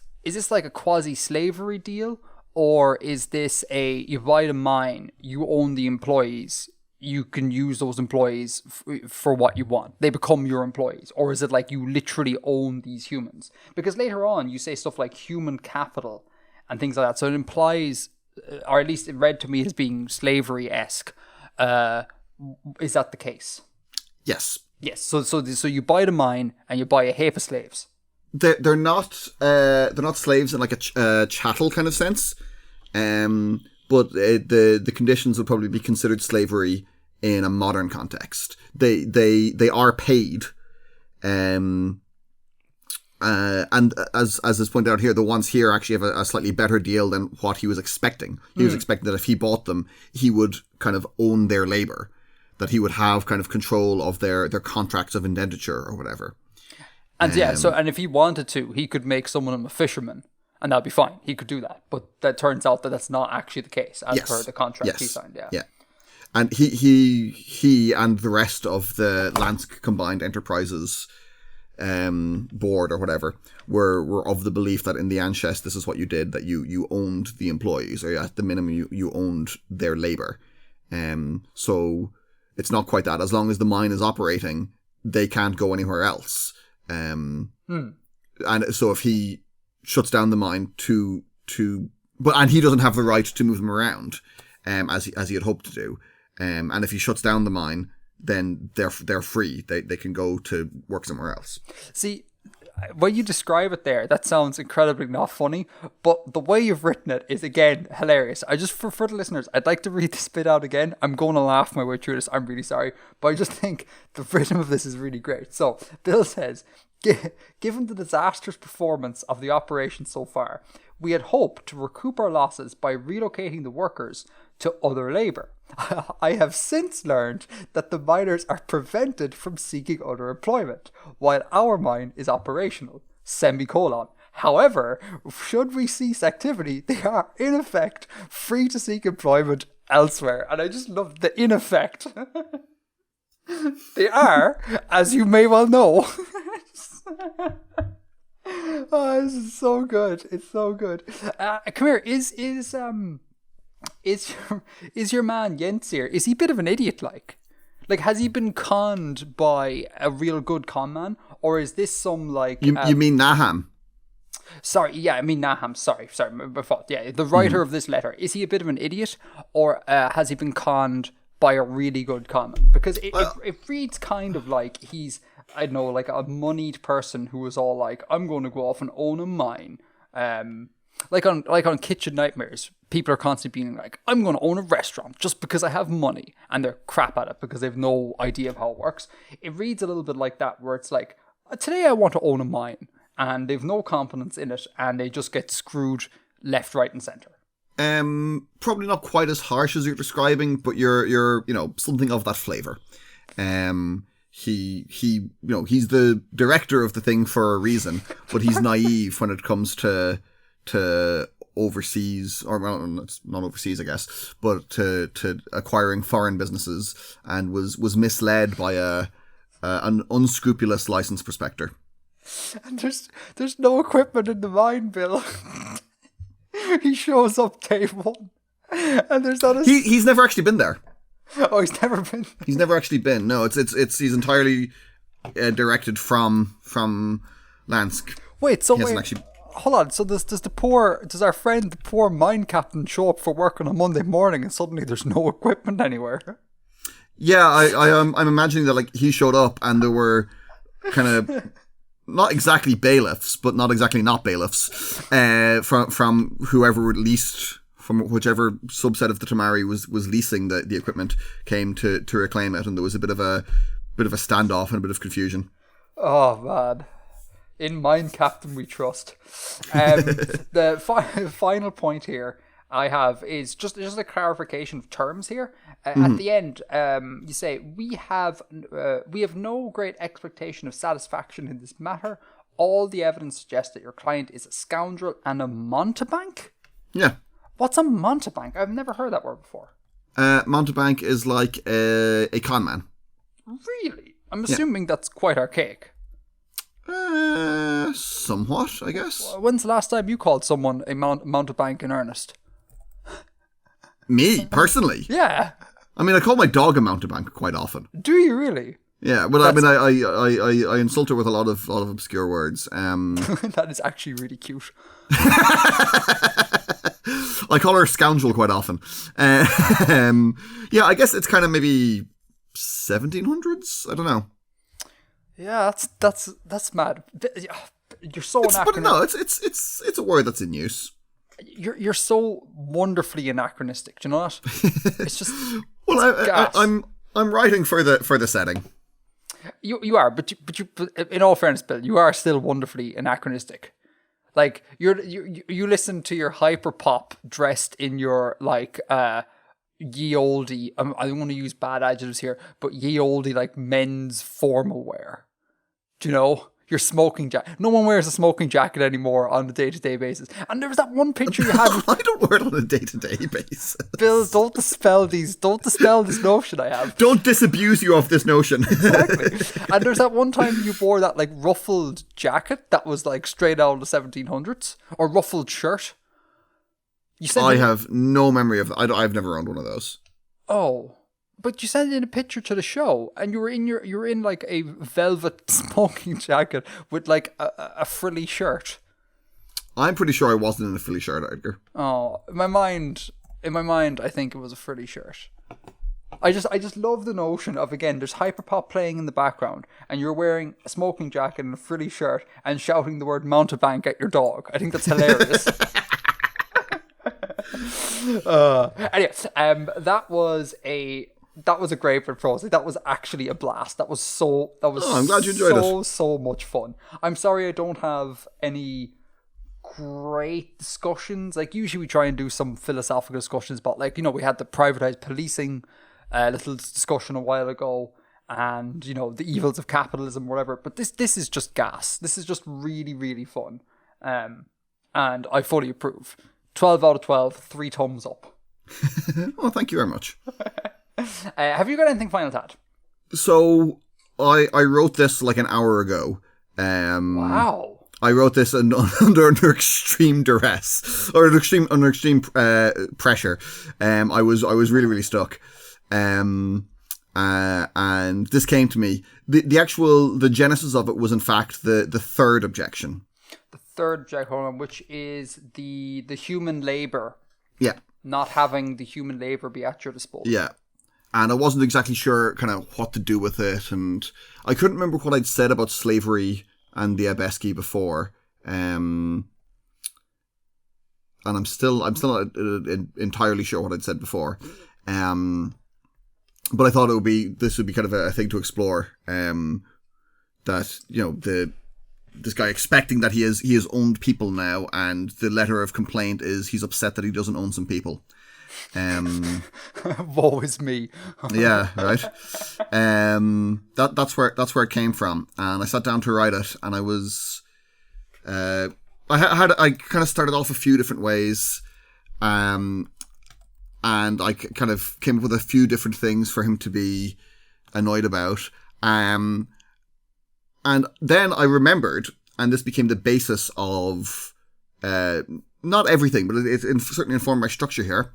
like a quasi-slavery deal? Or is this you buy the mine, you own the employees, you can use those employees for what you want. They become your employees. Or is it like you literally own these humans? Because later on, you say stuff like human capital and things like that. So it implies, or at least it read to me as being slavery-esque. Is that the case? Yes. Yes. So you buy the mine and you buy a heap of slaves. They're not slaves in like a chattel kind of sense, but the conditions would probably be considered slavery in a modern context. They are paid, and as is pointed out here, the ones here actually have a slightly better deal than what he was expecting. He was expecting that if he bought them, he would kind of own their labour, that he would have kind of control of their contracts of indenture or whatever. And and if he wanted to, he could make someone of them a fisherman, and that'd be fine. He could do that, but that turns out that that's not actually the case as per the contract he signed. Yeah. And he and the rest of the Lansk Combined Enterprises board or whatever were of the belief that in the Anches this is what you did, that you owned the employees, or at the minimum you owned their labour. So it's not quite that. As long as the mine is operating, they can't go anywhere else. And so if he shuts down the mine and he doesn't have the right to move them around, as he had hoped to do, and if he shuts down the mine, then they're free. They can go to work somewhere else. See, when you describe it there, that sounds incredibly not funny, but the way you've written it is, again, hilarious. I just, for the listeners, I'd like to read this bit out again. I'm going to laugh my way through this. I'm really sorry, but I just think the rhythm of this is really great. So, Bill says, given the disastrous performance of the operation so far, we had hoped to recoup our losses by relocating the workers to other labour. I have since learned that the miners are prevented from seeking other employment, while our mine is operational. However, should we cease activity, they are, in effect, free to seek employment elsewhere. And I just love the in effect. They are, as you may well know. Oh, this is so good. It's so good. Come here. Is your man Jens here? Is he a bit of an idiot? Like, has he been conned by a real good con man, or is this some like? You mean Naham? Sorry, yeah, I mean Naham. Sorry, my fault. Yeah, the writer of this letter, is he a bit of an idiot, or has he been conned by a really good con man? Because it reads kind of like he's, I don't know, like a moneyed person who was all like, I'm going to go off and own a mine. Like on Kitchen Nightmares, people are constantly being like, I'm going to own a restaurant just because I have money, and they're crap at it because they have no idea of how it works. It reads a little bit like that, where it's like, today I want to own a mine, and they've no confidence in it, and they just get screwed left, right, and centre. Probably not quite as harsh as you're describing, but you're something of that flavour. He he's the director of the thing for a reason, but he's naive when it comes to overseas, or well, it's not overseas, I guess, but to acquiring foreign businesses, and was misled by an unscrupulous license prospector. And there's no equipment in the mine, Bill. He shows up day one, and there's not a... He's never actually been there. Oh, he's never been. He's never actually been. No, it's he's entirely directed from Lansk. Wait, so hold on. So does our friend, the poor mine captain, show up for work on a Monday morning and suddenly there's no equipment anywhere? Yeah, I'm imagining that like he showed up and there were kind of not exactly bailiffs, but not exactly not bailiffs, from whoever leased, from whichever subset of the Tamari was leasing the equipment, came to reclaim it, and there was a bit of a standoff and a bit of confusion. Oh man. In Mine Captain we trust. The final point here I have is just a clarification of terms here. At the end, you say we have no great expectation of satisfaction in this matter. All the evidence suggests that your client is a scoundrel and a mountebank. Yeah. What's a mountebank? I've never heard that word before. Mountebank is like a con man. Really? I'm assuming that's quite archaic. Somewhat, I guess. When's the last time you called someone a mountebank in earnest? Me, personally? Yeah. I mean, I call my dog a mountebank quite often. Do you really? Yeah, but I insult her with a lot of obscure words. That is actually really cute. I call her scoundrel quite often. Yeah, I guess it's kind of maybe 1700s. I don't know. Yeah, that's mad. You're so anachronistic. But no, it's a word that's in use. You're so wonderfully anachronistic. Do you know that? It's just well, I'm writing for the setting. You are, but in all fairness, Bill, you are still wonderfully anachronistic. Like you listen to your hyperpop dressed in your like ye olde. I don't want to use bad adjectives here, but ye olde like men's formal wear. Do you know? Your smoking jacket. No one wears a smoking jacket anymore on a day-to-day basis. And there was that one picture you had. I don't wear it on a day-to-day basis. Bill, don't dispel this notion I have. Don't disabuse you of this notion. Exactly. And there's that one time you wore that like ruffled jacket that was like straight out of the 1700s, or ruffled shirt. You said I have no memory of that. I've never owned one of those. Oh. But you sent in a picture to the show, and you were in like a velvet smoking jacket with like a frilly shirt. I'm pretty sure I wasn't in a frilly shirt, Edgar. Oh, in my mind, I think it was a frilly shirt. I just love the notion of, again, there's hyperpop playing in the background, and you're wearing a smoking jacket and a frilly shirt and shouting the word mountebank at your dog. I think that's hilarious. Anyway, that was a great prose. That was actually a blast. That was I'm glad you enjoyed it. So much fun. I'm sorry I don't have any great discussions. Like usually we try and do some philosophical discussions, but like, you know, we had the privatized policing little discussion a while ago, and you know, the evils of capitalism, whatever. But this is just gas. This is just really, really fun. And I fully approve. 12 out of 12, 3 thumbs up. Well, thank you very much. Have you got anything final to add? So I wrote this like an hour ago. Wow. I wrote this under extreme duress, or under extreme pressure. I was really, really stuck. And this came to me. The genesis of it was in fact the third objection. The third objection, which is the human labour. Yeah. Not having the human labour be at your disposal. Yeah. And I wasn't exactly sure kind of what to do with it, and I couldn't remember what I'd said about slavery and the Obelisk before. And I'm still not entirely sure what I'd said before. But I thought this would be kind of a thing to explore. That, you know, this guy expecting that he has owned people now, and the letter of complaint is he's upset that he doesn't own some people. Woe is me. Yeah, right. That's where it came from, and I sat down to write it, and I was, I kind of started off a few different ways, and I kind of came up with a few different things for him to be annoyed about, and then I remembered, and this became the basis of not everything, but it certainly informed my structure here.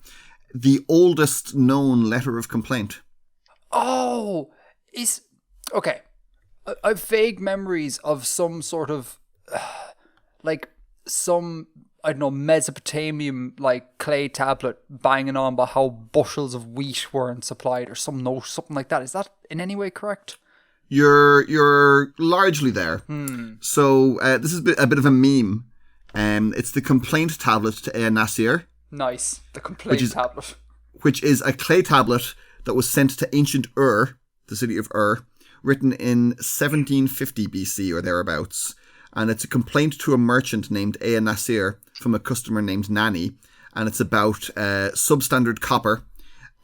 The oldest known letter of complaint. Oh, okay. I have vague memories of some sort of like some, I don't know, Mesopotamian like clay tablet banging on about how bushels of wheat weren't supplied or something like that. Is that in any way correct? You're largely there. So this is a bit of a meme. It's the complaint tablet to Ea Nasir. Nice. The complaint tablet. Which is a clay tablet that was sent to ancient Ur, the city of Ur, written in 1750 BC or thereabouts. And it's a complaint to a merchant named Ea Nasir from a customer named Nani. And it's about substandard copper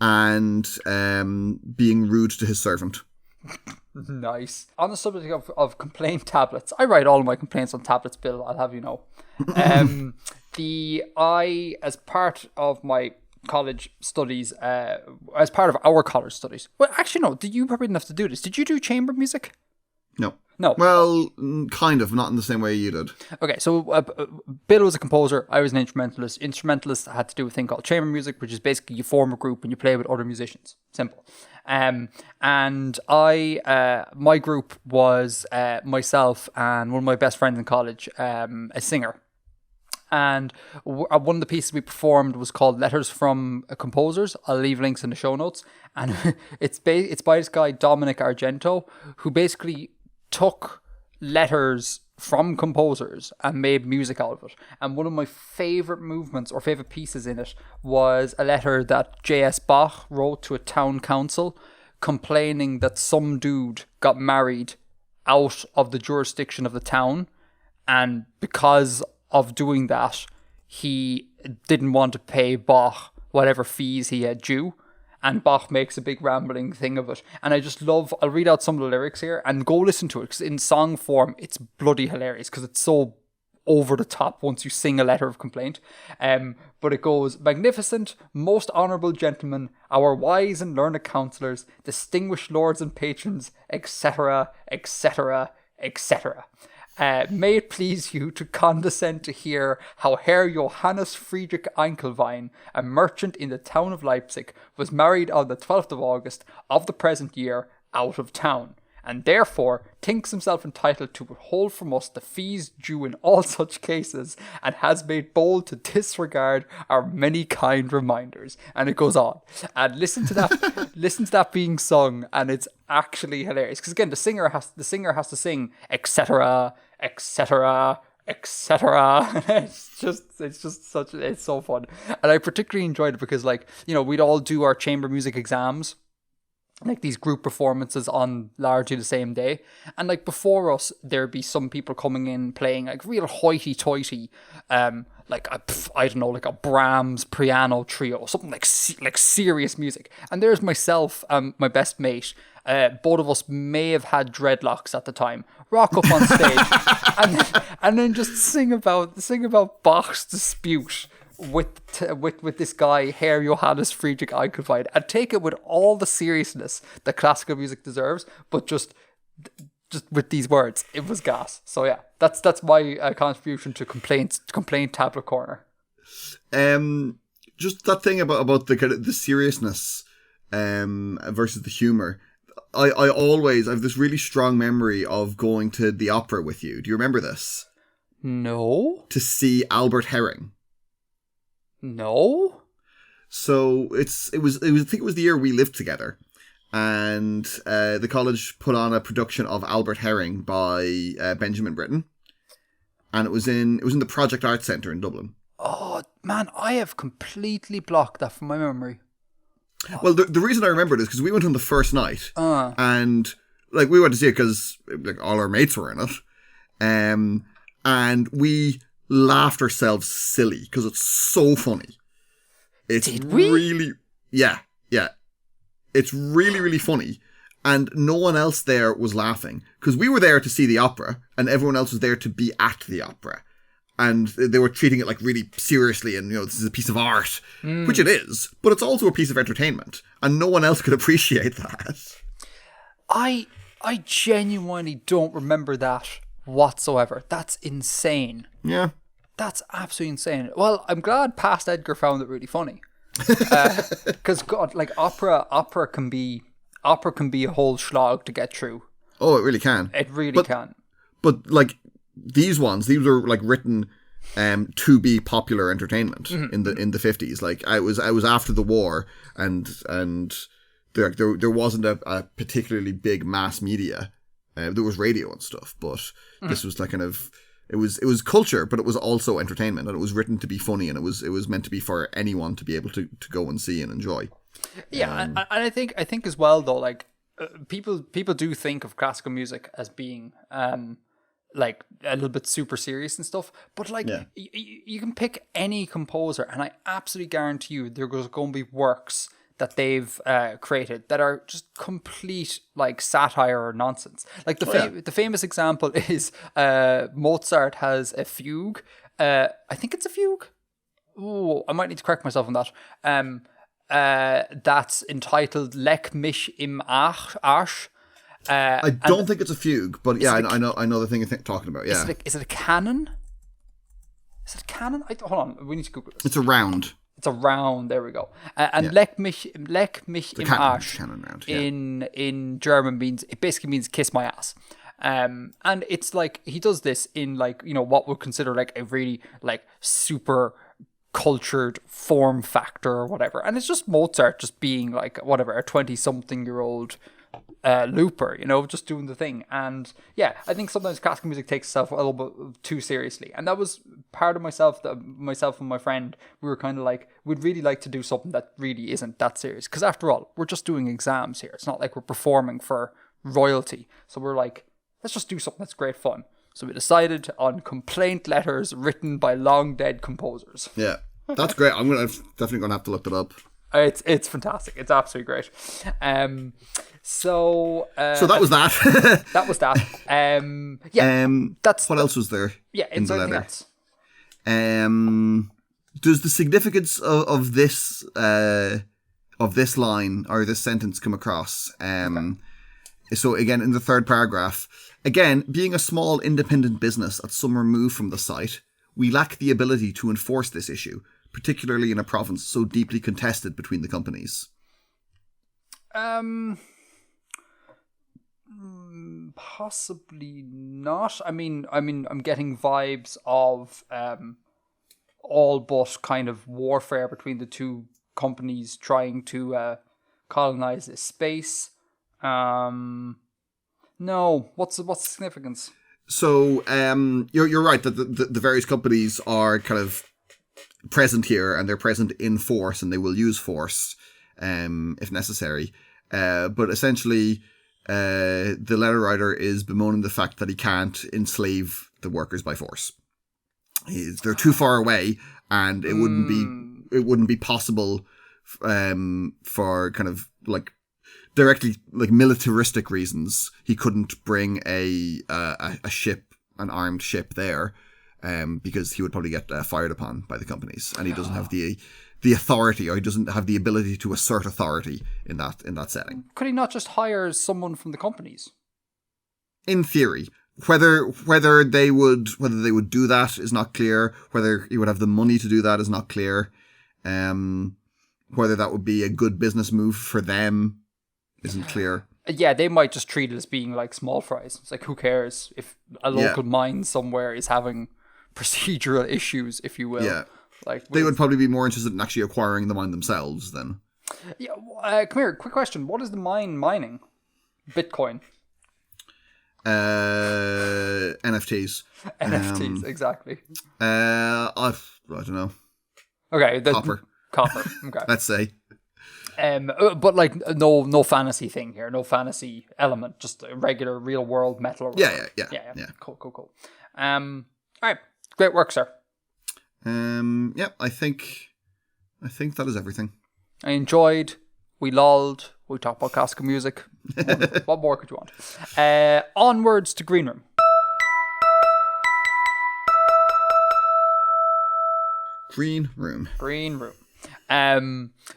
and being rude to his servant. Nice. On the subject of complaint tablets, I write all of my complaints on tablets, Bill, I'll have you know. As part of my college studies, as part of our college studies, well, actually, no, you probably didn't have to do this. Did you do chamber music? No. No. Well, kind of, not in the same way you did. Okay, so Bill was a composer, I was an instrumentalist. Instrumentalist had to do a thing called chamber music, which is basically you form a group and you play with other musicians. Simple. And my group was myself and one of my best friends in college, a singer. And one of the pieces we performed was called Letters from Composers. I'll leave links in the show notes. And it's by this guy, Dominic Argento, who basically took letters from composers and made music out of it. And one of my favourite movements or favourite pieces in it was a letter that J.S. Bach wrote to a town council complaining that some dude got married out of the jurisdiction of the town, and because of doing that, he didn't want to pay Bach whatever fees he had due. And Bach makes a big rambling thing of it. And I just love, I'll read out some of the lyrics here and go listen to it, because in song form, it's bloody hilarious because it's so over the top once you sing a letter of complaint. But it goes, magnificent, most honourable gentlemen, our wise and learned counsellors, distinguished lords and patrons, etc., etc., etc. May it please you to condescend to hear how Herr Johannes Friedrich Einkelwein, a merchant in the town of Leipzig, was married on the 12th of August of the present year out of town, and therefore thinks himself entitled to withhold from us the fees due in all such cases, and has made bold to disregard our many kind reminders. And it goes on. And listen to that, listen to that being sung, and it's actually hilarious. Because again, the singer has to sing, etc., etc., etc. It's so fun. And I particularly enjoyed it because, like, you know, we'd all do our chamber music exams, like these group performances on largely the same day, and like before us there'd be some people coming in playing like real hoity-toity like I don't know, like a Brahms piano trio, something like serious music. And there's myself and my best mate, both of us may have had dreadlocks at the time, rock up on stage and then just sing about Bach's dispute with this guy, Herr Johannes Friedrich Einkelwein, and take it with all the seriousness that classical music deserves, but just with these words. It was gas. So yeah, that's my contribution to complaint tablet corner. Just that thing about the kind of the seriousness versus the humor. I have this really strong memory of going to the opera with you. Do you remember this? No. To see Albert Herring. No. So I think it was the year we lived together, and the college put on a production of Albert Herring by Benjamin Britten, and it was in the Project Arts Centre in Dublin. Oh man, I have completely blocked that from my memory. Well, the reason I remember it is because we went on the first night, and like we went to see it because like all our mates were in it, and we laughed ourselves silly because it's so funny. It's really, yeah. It's really, really funny. And no one else there was laughing because we were there to see the opera and everyone else was there to be at the opera. And they were treating it like really seriously and, you know, this is a piece of art, which it is, but it's also a piece of entertainment and no one else could appreciate that. I genuinely don't remember that whatsoever. That's insane. Yeah. That's absolutely insane. Well, I'm glad Past Edgar found it really funny. Because God, like opera can be a whole slog to get through. Oh, it really can. It really can. But like these were like written to be popular entertainment in the 50s. Like I was after the war, and there wasn't a particularly big mass media. There was radio and stuff, but this was like kind of it was culture, but it was also entertainment, and it was written to be funny, and it was meant to be for anyone to be able to go and see and enjoy. Yeah, and I think as well though, like people do think of classical music as being like a little bit super serious and stuff, but like you can pick any composer, and I absolutely guarantee you there's going to be works that they've created that are just complete like satire or nonsense. Like the famous example is Mozart has a fugue. I think it's a fugue. Oh, I might need to correct myself on that. That's entitled Leck mich im Arsch. I don't think it's a fugue, but yeah, I know the thing you're talking about. Yeah, is it a canon? Is it a canon? Hold on, we need to Google this. It's a round. It's a round. There we go. And Leck mich im Arsch round, in German basically means kiss my ass. And it's like he does this in like, you know, what we'll consider like a really like super cultured form factor or whatever, and it's just Mozart just being like whatever, a 20-something-year-old looper, you know, just doing the thing. And yeah, I think sometimes classical music takes itself a little bit too seriously, and that was part of myself and my friend, we were kind of like, we'd really like to do something that really isn't that serious, because after all, we're just doing exams here. It's not like we're performing for royalty, so we're like, let's just do something that's great fun. So we decided on complaint letters written by long dead composers. Yeah, that's great. I'm definitely gonna have to look that up. It's fantastic. It's absolutely great. So that was that. That was that. Yeah. That's what else was there? Yeah, in the letter. Does the significance of this line or this sentence come across? Okay. So again, in the third paragraph. Again, being a small independent business at some remove from the site, we lack the ability to enforce this issue, particularly in a province so deeply contested between the companies. Possibly not. I mean, I'm getting vibes of all but kind of warfare between the two companies trying to colonize this space. No, what's the significance? So, you're right that the various companies are kind of present here, and they're present in force, and they will use force, if necessary. But essentially, the letter writer is bemoaning the fact that he can't enslave the workers by force. They're too far away, and it wouldn't be possible, for kind of like directly like militaristic reasons. He couldn't bring a ship, an armed ship there, because he would probably get fired upon by the companies, and he doesn't have the authority, or he doesn't have the ability to assert authority in that setting. Could he not just hire someone from the companies? In theory, whether they would do that is not clear. Whether he would have the money to do that is not clear. Whether that would be a good business move for them isn't clear. Yeah, they might just treat it as being like small fries. It's like, who cares if a local mine somewhere is having procedural issues, if you will. Yeah. Like, they would probably be more interested in actually acquiring the mine themselves then. Yeah, come here, quick question. What is the mine mining? Bitcoin? NFTs. NFTs, exactly. I don't know. Okay. Copper. Okay. Let's say. But like no fantasy thing here, no fantasy element, just a regular real world metal. Yeah. Cool. All right, great work, sir. Yeah, I think that is everything. I enjoyed. We lolled. We talked about classical music. What more could you want? Onwards to Green Room. Green Room.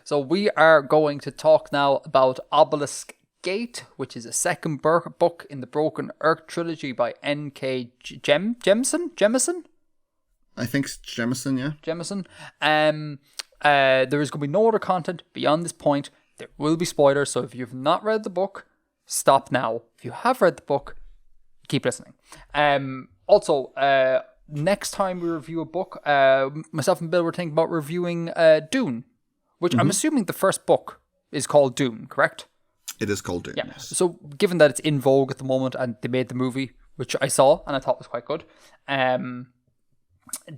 So we are going to talk now about Obelisk Gate, which is a second book in the Broken Earth trilogy by N.K. Jemisin? I think it's Jemisin, yeah. Jemisin. There is going to be no other content beyond this point. There will be spoilers, so if you've not read the book, stop now. If you have read the book, keep listening. Also, next time we review a book, myself and Bill were thinking about reviewing Dune, which I'm assuming the first book is called Dune, correct? It is called Dune. Yeah. Yes. So given that it's in vogue at the moment and they made the movie, which I saw and I thought was quite good, given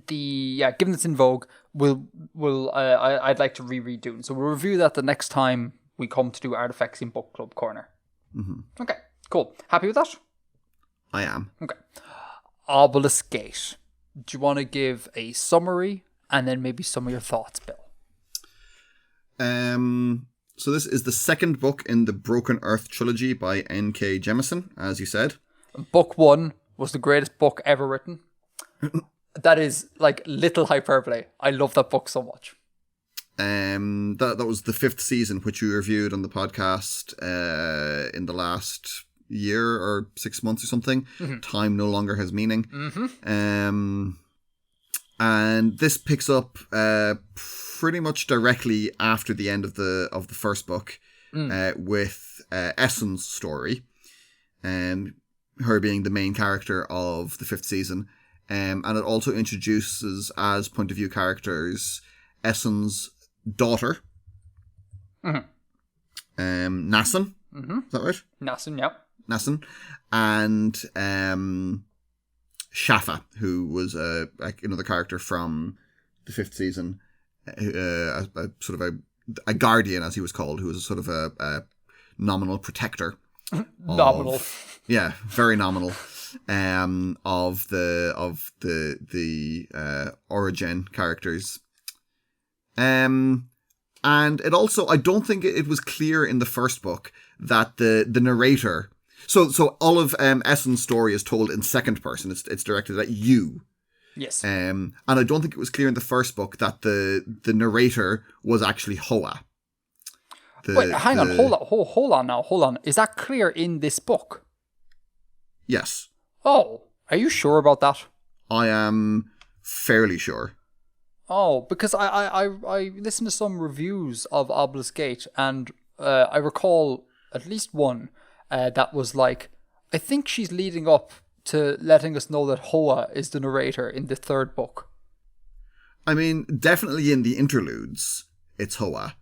it's in vogue, I'd like to reread Dune. So we'll review that the next time we come to do Artifexian Book Club Corner. Mm-hmm. Okay, cool. Happy with that? I am. Okay. Obelisk Gate. Do you want to give a summary and then maybe some of your thoughts, Bill? So this is the second book in the Broken Earth trilogy by N.K. Jemisin, as you said. Book 1 was the greatest book ever written. That is like little hyperbole. I love that book so much. That was the 5th season, which we reviewed on the podcast in the last year or 6 months or something. Mm-hmm. Time no longer has meaning. Mm-hmm. And this picks up pretty much directly after the end of the first book, with Essen's story, her being the main character of the 5th season, and it also introduces as point of view characters Essen's daughter, Nassan. Mm-hmm. Is that right? Nassan, yeah. Nassan, and Shafa, who was another character from the 5th season, a sort of a guardian, as he was called, who was a sort of a nominal protector. Nominal. Yeah, very nominal. Of the Origin characters. And it also, I don't think it was clear in the first book that the narrator. So all of Essen's story is told in second person. It's directed at you. Yes. And I don't think it was clear in the first book that the narrator was actually Hoa. Wait, hang on, hold on. Is that clear in this book? Yes. Oh, are you sure about that? I am fairly sure. Oh, because I listened to some reviews of Obelisk Gate, and I recall at least one that was like, I think she's leading up to letting us know that Hoa is the narrator in the 3rd book. I mean, definitely in the interludes, it's Hoa.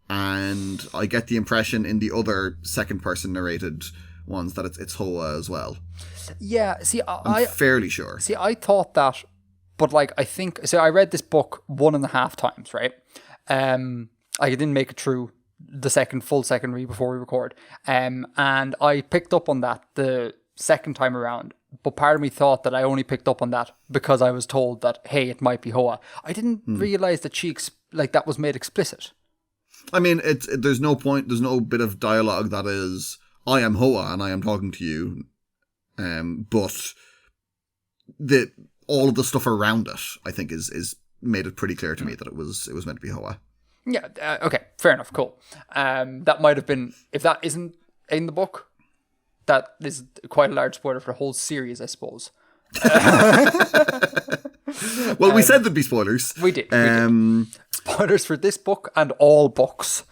And I get the impression in the other second-person narrated ones that it's Hoa as well. Yeah, see, I'm fairly sure. See, I thought that, but like, I think, so I read this book 1.5 times, right? I didn't make it through the full second read before we record. And I picked up on that the second time around, but part of me thought that I only picked up on that because I was told that, hey, it might be Hoa. I didn't realize that that was made explicit. I mean, there's no point, there's no bit of dialogue that is, I am Hoa and I am talking to you, but all of the stuff around it, I think, is made it pretty clear to me that it was meant to be Hoa. Yeah, okay, fair enough, cool. That might have been, if that isn't in the book, that is quite a large spoiler for the whole series, I suppose. Well, we said there'd be spoilers. We did. Spoilers for this book and all books.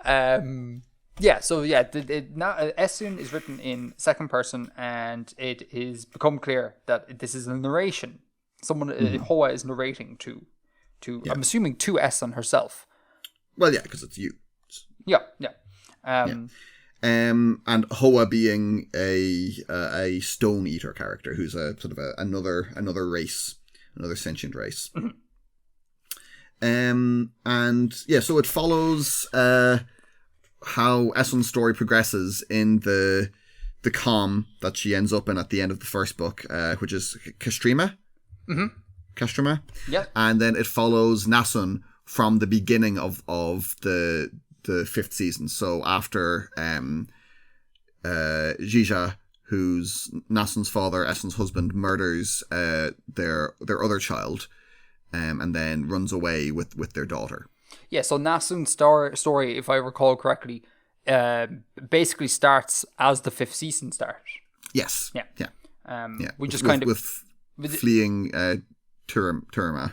Essun is written in second person, and it is become clear that this is a narration. Someone, Hoa is narrating to I'm assuming to Essun herself. Well, yeah, because it's you. Yeah. And Hoa being a stone eater character who's a sort of another race, another sentient race. Mm-hmm. So it follows how Essun's story progresses in the calm that she ends up in at the end of the first book, which is Castrima. Mm-hmm. Castrima. Yeah. And then it follows Nassun from the beginning of the 5th season. So after Jija, who's Nassun's father, Essun's husband, murders their other child, and then runs away with their daughter. Yeah, so Nassun's story, if I recall correctly, basically starts as the 5th season started. Yes. Yeah. We just with fleeing Turima.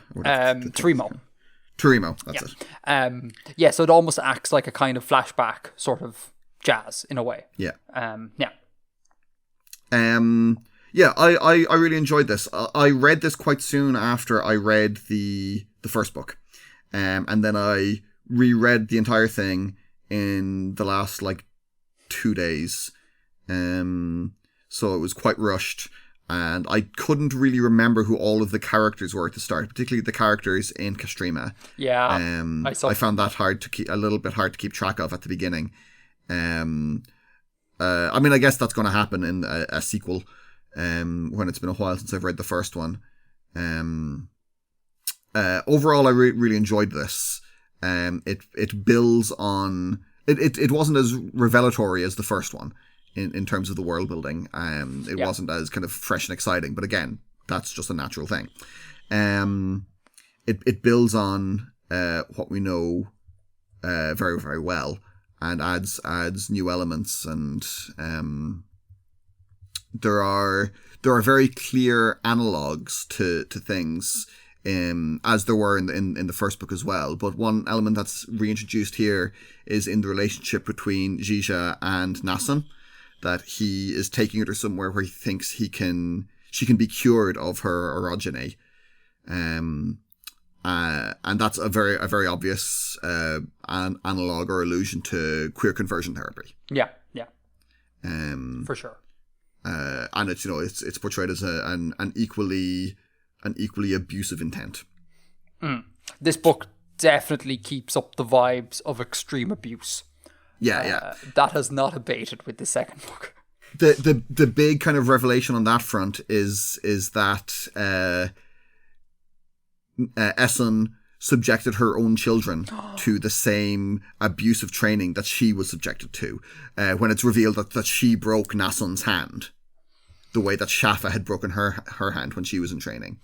Turimo, that's it. So it almost acts like a kind of flashback sort of jazz in a way. Yeah. Yeah, I really enjoyed this. I read this quite soon after I read the first book. And then I reread the entire thing in the last, 2 days. So it was quite rushed. And I couldn't really remember who all of the characters were at the start, particularly the characters in Castrima. Yeah, I found that a little bit hard to keep track of at the beginning. I mean, I guess that's going to happen in a sequel when it's been a while since I've read the first one. Overall, I really enjoyed this. It builds on... It wasn't as revelatory as the first one. In terms of the world building, it wasn't as kind of fresh and exciting, but again, that's just a natural thing. It builds on what we know very, very well, and adds new elements, and there are very clear analogues to things, as there were in the first book as well. But one element that's reintroduced here is in the relationship between Zizia and Nassun. That he is taking her somewhere where he thinks she can be cured of her orogeny, and that's a very obvious analog or allusion to queer conversion therapy. Yeah, for sure. And it's portrayed as an equally abusive intent. This book definitely keeps up the vibes of extreme abuse. Yeah. That has not abated with the second book. The big kind of revelation on that front is that Essun subjected her own children to the same abusive training that she was subjected to, when it's revealed that she broke Nassun's hand, the way that Shafa had broken her hand when she was in training.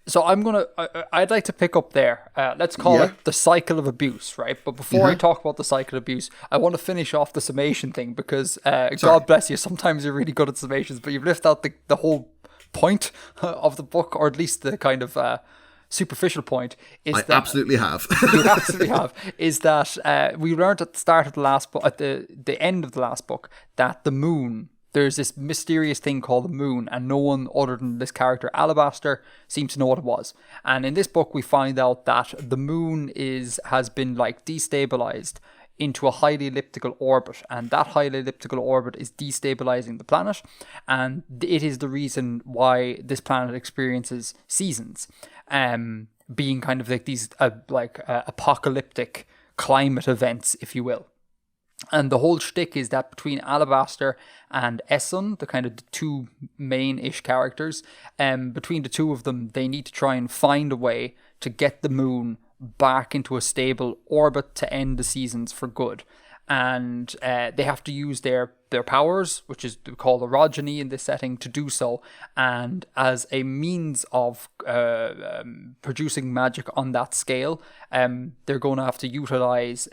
So I'd like to pick up there. Let's call it the cycle of abuse, right? But before I talk about the cycle of abuse, I want to finish off the summation thing because, God bless you, sometimes you're really good at summations, but you've left out the whole point of the book, or at least the kind of superficial point. Absolutely have. You absolutely have. Is that we learned at the start of the last book, at the end of the last book, that the moon... There's this mysterious thing called the moon, and no one other than this character, Alabaster, seems to know what it was. And in this book, we find out that the moon has been destabilized into a highly elliptical orbit, and that highly elliptical orbit is destabilizing the planet, and it is the reason why this planet experiences seasons, being kind of like these apocalyptic climate events, if you will. And the whole shtick is that between Alabaster and Essun, the kind of the two main-ish characters, between the two of them, they need to try and find a way to get the moon back into a stable orbit to end the seasons for good. And they have to use their powers, which is called orogeny in this setting, to do so. And as a means of producing magic on that scale, they're going to have to utilize...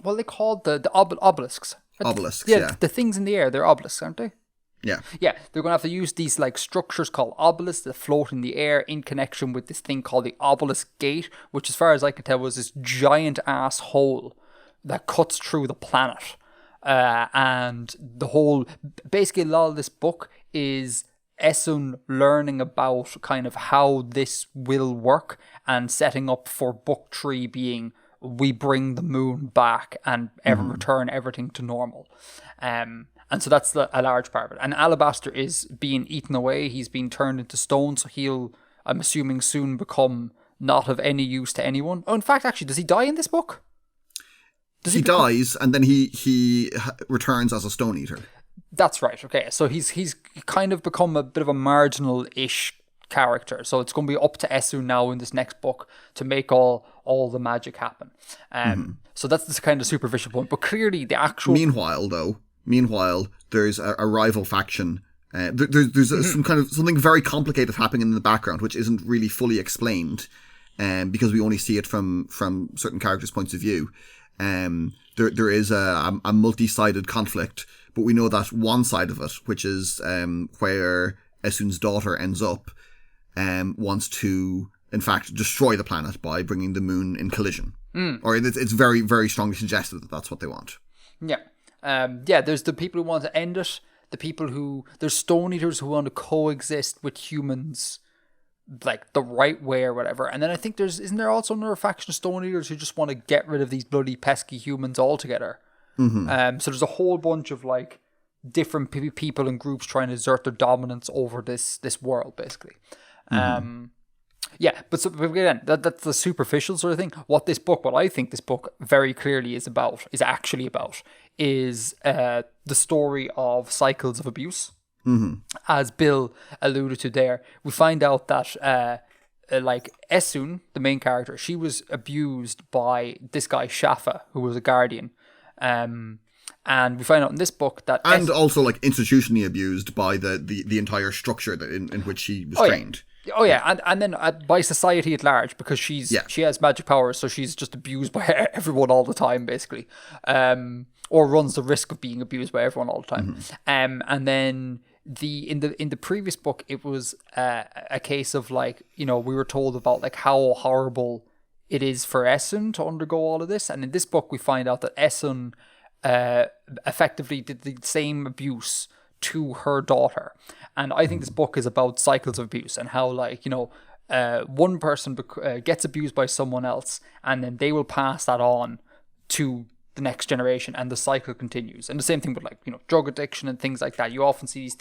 what are they called? The obelisks. Obelisks, yeah. The things in the air, they're obelisks, aren't they? Yeah. Yeah, they're going to have to use these structures called obelisks that float in the air in connection with this thing called the Obelisk Gate, which as far as I can tell was this giant ass hole that cuts through the planet. And basically a lot of this book is Essun learning about kind of how this will work and setting up for book 3 being... we bring the moon back and return everything to normal. And so that's a large part of it. And Alabaster is being eaten away. He's being turned into stone. So he'll, I'm assuming, soon become not of any use to anyone. Oh, in fact, actually, does he die in this book? He dies, and then he returns as a stone eater. That's right. Okay. So he's kind of become a bit of a marginal-ish character. So it's going to be up to Essun now in this next book to make all the magic happen. So that's this kind of superficial point. But clearly the actual... Meanwhile, there's a rival faction. There's some kind of something very complicated happening in the background, which isn't really fully explained, because we only see it from certain characters' points of view. There is a multi-sided conflict, but we know that one side of it, which is where Essun's daughter ends up, wants to, in fact, destroy the planet by bringing the moon in collision. Or it's very, very strongly suggested that that's what they want. Yeah. There's the people who want to end it. the people who, there's Stone Eaters who want to coexist with humans like the right way or whatever. And then I think isn't there also another faction of Stone Eaters who just want to get rid of these bloody pesky humans altogether? So there's a whole bunch of like different people and groups trying to exert their dominance over this world, basically. Yeah, but again, that's the superficial sort of thing. What I think this book very clearly is actually about, is the story of cycles of abuse. As Bill alluded to there, we find out that like Essun, the main character, she was abused by this guy Shafa, who was a guardian. And we find out in this book that also like institutionally abused by the entire structure that in which she was trained. Oh yeah, and then by society at large, because she has magic powers, so she's just abused by everyone all the time, basically, or runs the risk of being abused by everyone all the time. And then in the previous book, it was a case of like, you know, we were told about like how horrible it is for Essun to undergo all of this, and in this book we find out that Essun effectively did the same abuse to her daughter. And I think this book is about cycles of abuse and how, like, you know, one person gets abused by someone else, and then they will pass that on to the next generation, and the cycle continues. And the same thing with, like, you know, drug addiction and things like that. You often see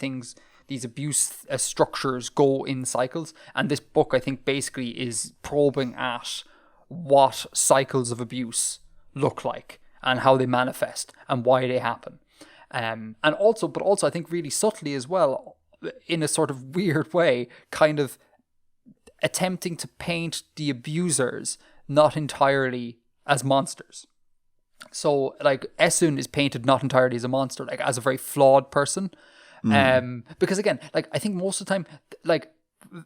these abuse structures go in cycles, and this book, I think, basically is probing at what cycles of abuse look like and how they manifest and why they happen. But also I think really subtly as well, in a sort of weird way, kind of attempting to paint the abusers not entirely as monsters. So, like, Essun is painted not entirely as a monster, like as a very flawed person. Because again, like, I think most of the time, like,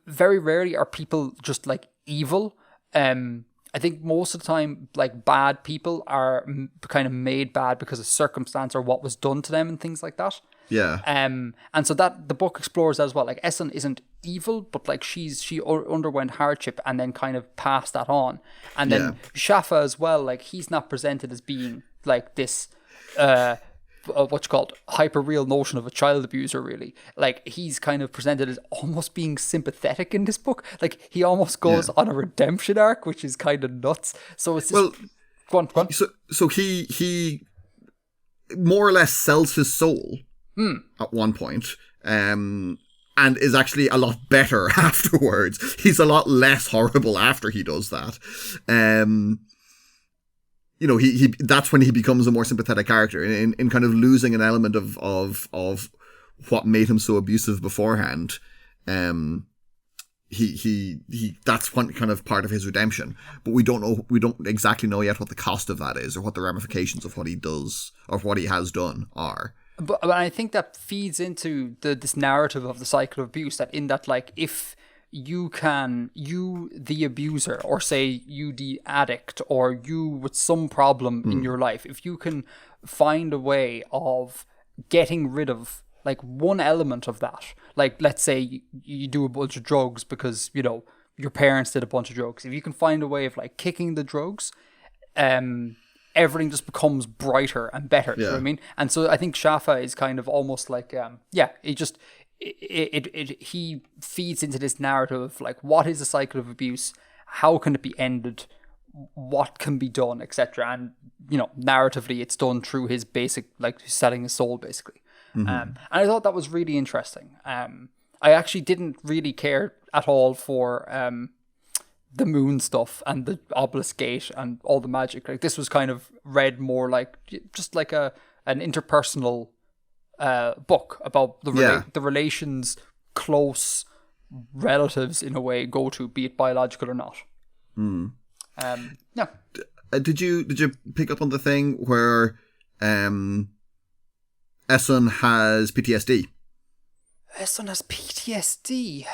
very rarely are people just like evil. I think most of the time, like, bad people are kind of made bad because of circumstance or what was done to them and things like that. Yeah. And so that the book explores that as well. Like, Essun isn't evil, but like she underwent hardship and then kind of passed that on. And then Shafa as well, like, he's not presented as being like this hyper real notion of a child abuser, really. Like, he's kind of presented as almost being sympathetic in this book. Like, he almost goes on a redemption arc, which is kind of nuts. So it's just, go on. So he more or less sells his soul at one point, and is actually a lot better afterwards. He's a lot less horrible after he does that. You know, he that's when he becomes a more sympathetic character in kind of losing an element of what made him so abusive beforehand. He that's one kind of part of his redemption, but we don't exactly know yet what the cost of that is, or what the ramifications of what he does or what he has done are. But I think that feeds into this narrative of the cycle of abuse, that in that, like, if you the abuser, or say you the addict, or you with some problem in your life, if you can find a way of getting rid of like one element of that, like, let's say you do a bunch of drugs because, you know, your parents did a bunch of drugs. If you can find a way of like kicking the drugs, everything just becomes brighter and better. You know what I mean? And so I think Shafa is kind of almost like, he feeds into this narrative of like, what is a cycle of abuse? How can it be ended? What can be done, etc. And, you know, narratively, it's done through his basic, like, selling his soul, basically. And I thought that was really interesting. I actually didn't really care at all for the moon stuff and the Obelisk Gate and all the magic. Like, this was kind of read more like just like an interpersonal book about the relations close relatives in a way go to, be it biological or not. Did you pick up on the thing where Essun has PTSD? Essun has PTSD.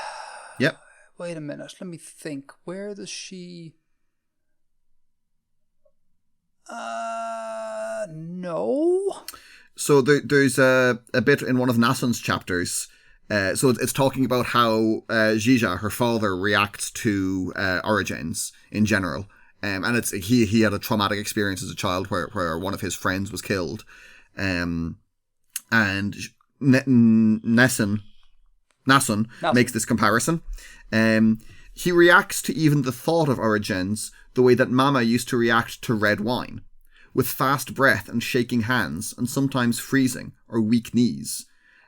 Yep. Wait a minute, let me think. Where does she... No. So there's a bit in one of Nassun's chapters. So it's talking about how Zhija, her father, reacts to Origins in general. And it's he had a traumatic experience as a child where one of his friends was killed. And Nasun makes this comparison. He reacts to even the thought of Origens the way that Mama used to react to red wine, with fast breath and shaking hands, and sometimes freezing or weak knees.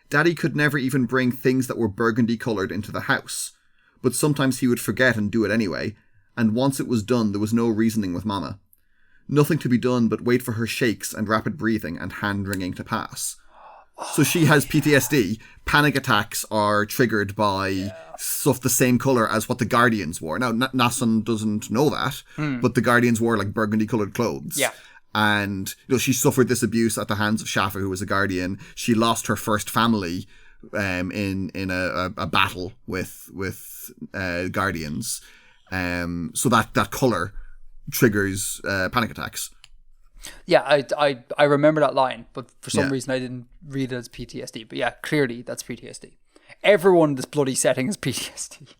Daddy could never even bring things that were burgundy coloured into the house, but sometimes he would forget and do it anyway, and once it was done there was no reasoning with Mama. Nothing to be done but wait for her shakes and rapid breathing and hand-wringing to pass. So she has PTSD. Panic attacks are triggered by stuff the same colour as what the Guardians wore. Now, Nasun doesn't know that, but the Guardians wore like burgundy coloured clothes. Yeah. And she suffered this abuse at the hands of Shafa, who was a Guardian. She lost her first family in a battle with Guardians. So that colour triggers panic attacks. Yeah, I remember that line, but for some reason I didn't read it as PTSD. But yeah, clearly that's PTSD. Everyone in this bloody setting is PTSD.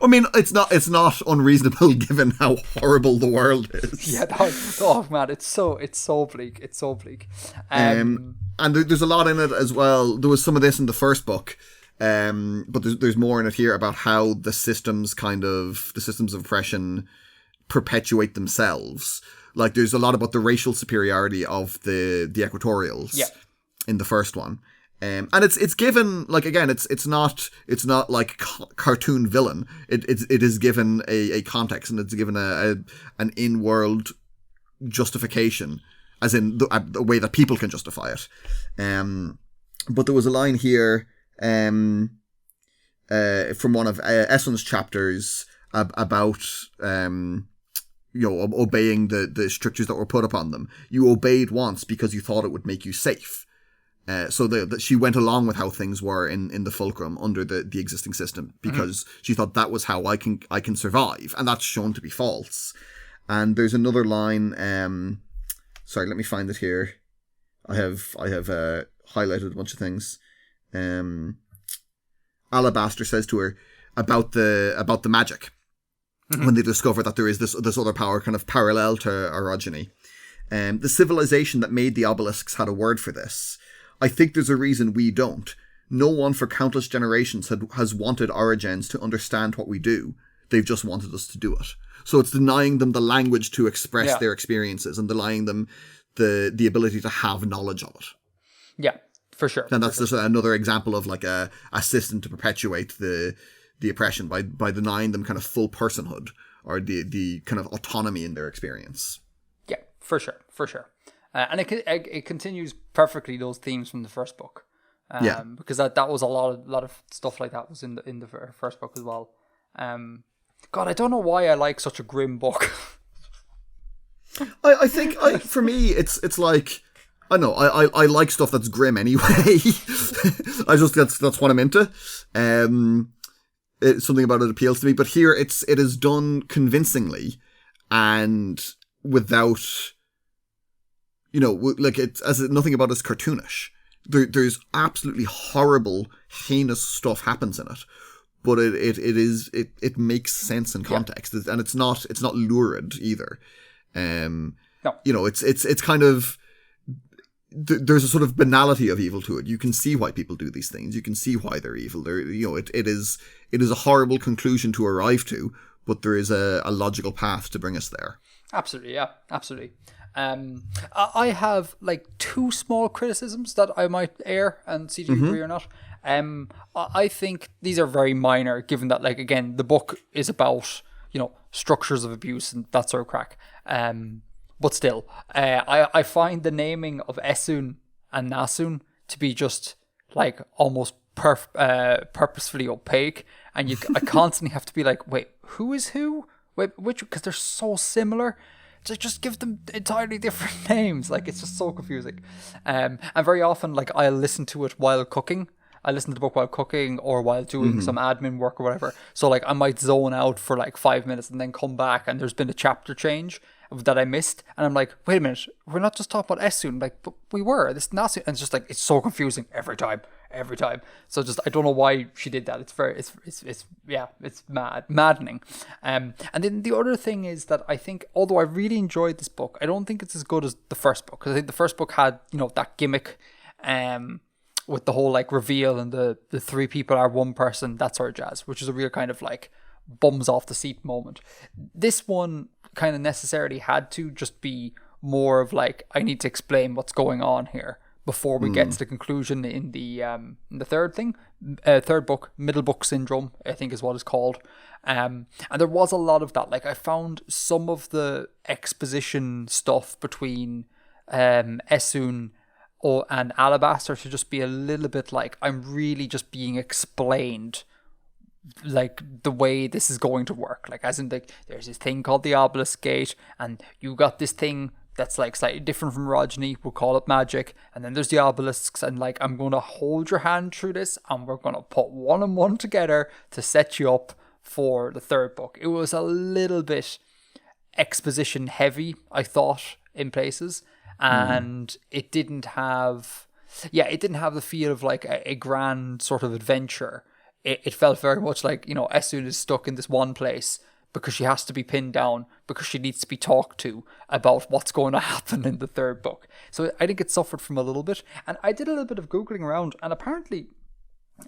I mean, it's not unreasonable given how horrible the world is. Yeah, oh man, it's so bleak. It's so bleak. And there's a lot in it as well. There was some of this in the first book, but there's more in it here about how the systems of oppression perpetuate themselves. Like, there's a lot about the racial superiority of the Equatorials in the first one. And it's given, like, again, it's not like cartoon villain. It is given a context, and it's given an in-world justification, as in the way that people can justify it. But there was a line here from one of Essun's chapters about obeying the strictures that were put upon them. You obeyed once because you thought it would make you safe. So she went along with how things were in the Fulcrum under the existing system because she thought that was how I can survive, and that's shown to be false. And there's another line. Sorry, let me find it here. I have highlighted a bunch of things. Alabaster says to her about the magic. When they discover that there is this other power kind of parallel to orogeny. The civilization that made the obelisks had a word for this. I think there's a reason we don't. No one for countless generations has wanted Origens to understand what we do. They've just wanted us to do it. So it's denying them the language to express their experiences and denying them the ability to have knowledge of it. Yeah, for sure. And that's just another example of like a system to perpetuate the oppression by denying them kind of full personhood or the kind of autonomy in their experience. Yeah, for sure. And it continues perfectly those themes from the first book. Because that was a lot of stuff like that was in the first book as well. God, I don't know why I like such a grim book. I think for me it's like, I know I like stuff that's grim anyway. That's what I'm into. Something about it appeals to me, but here it is done convincingly and without, like nothing about it's cartoonish. There's absolutely horrible, heinous stuff happens in it, but it makes sense in context, and it's not lurid either. No. It's kind of, there's a sort of banality of evil to it. You can see why people do these things. You can see why they're evil. It is a horrible conclusion to arrive to, but there is a logical path to bring us there. Absolutely, yeah, absolutely. I have like two small criticisms that I might air and see if you agree or not. I think these are very minor, given that, like, again, the book is about structures of abuse and that sort of crack. But still, I find the naming of Essun and Nasun to be just like almost purposefully opaque, and I constantly have to be like, wait, who is who? Wait, which? Because they're so similar. So just give them entirely different names. Like, it's just so confusing. And very often, like, I'll listen to it while cooking. I listen to the book while cooking or while doing some admin work or whatever. So, like, I might zone out for like 5 minutes and then come back and there's been a chapter change that I missed. And I'm like, wait a minute, we're not just talking about Essun. Like, but we were. This Nasu. And it's just like, it's so confusing every time. So just, I don't know why she did that. It's maddening. And then the other thing is that I think, although I really enjoyed this book, I don't think it's as good as the first book. Because I think the first book had, that gimmick, with the whole like reveal and the three people are one person, that sort of jazz, which is a real kind of like bums off the seat moment. This one kind of necessarily had to just be more of like, I need to explain what's going on here before we get to the conclusion in the third book, Middle Book Syndrome, I think is what it's called. And there was a lot of that. Like, I found some of the exposition stuff between Essun and Alabaster to just be a little bit like, I'm really just being explained like the way this is going to work. Like, as in, like, there's this thing called the Obelisk Gate, and you got this thing that's like slightly different from Rogeny, we'll call it magic, and then there's the obelisks, and like, I'm going to hold your hand through this, and we're going to put one and one together to set you up for the third book. It was a little bit exposition heavy, I thought, in places, and it didn't have the feel of like a grand sort of adventure. It felt very much like, you know, Essun is stuck in this one place because she has to be pinned down, because she needs to be talked to about what's going to happen in the third book. So I think it suffered from a little bit. And I did a little bit of Googling around, and apparently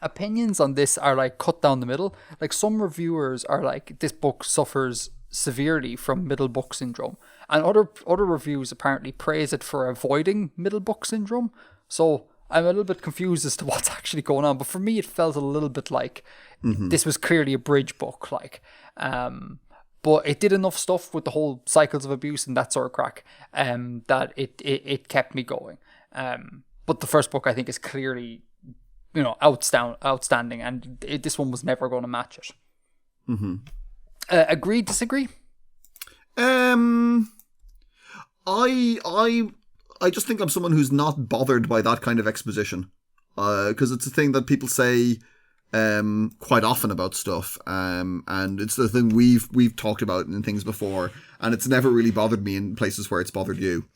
opinions on this are like cut down the middle. Like, some reviewers are like, this book suffers severely from Middle Book Syndrome, and other reviews apparently praise it for avoiding Middle Book Syndrome. So I'm a little bit confused as to what's actually going on, but for me it felt a little bit like this was clearly a bridge book, like, but it did enough stuff with the whole cycles of abuse and that sort of crack, that it kept me going. But the first book, I think, is clearly, you know, outstanding, and this one was never going to match it. Agree, disagree? I just think I'm someone who's not bothered by that kind of exposition, because it's a thing that people say quite often about stuff, and it's the thing we've talked about in things before, and it's never really bothered me in places where it's bothered you.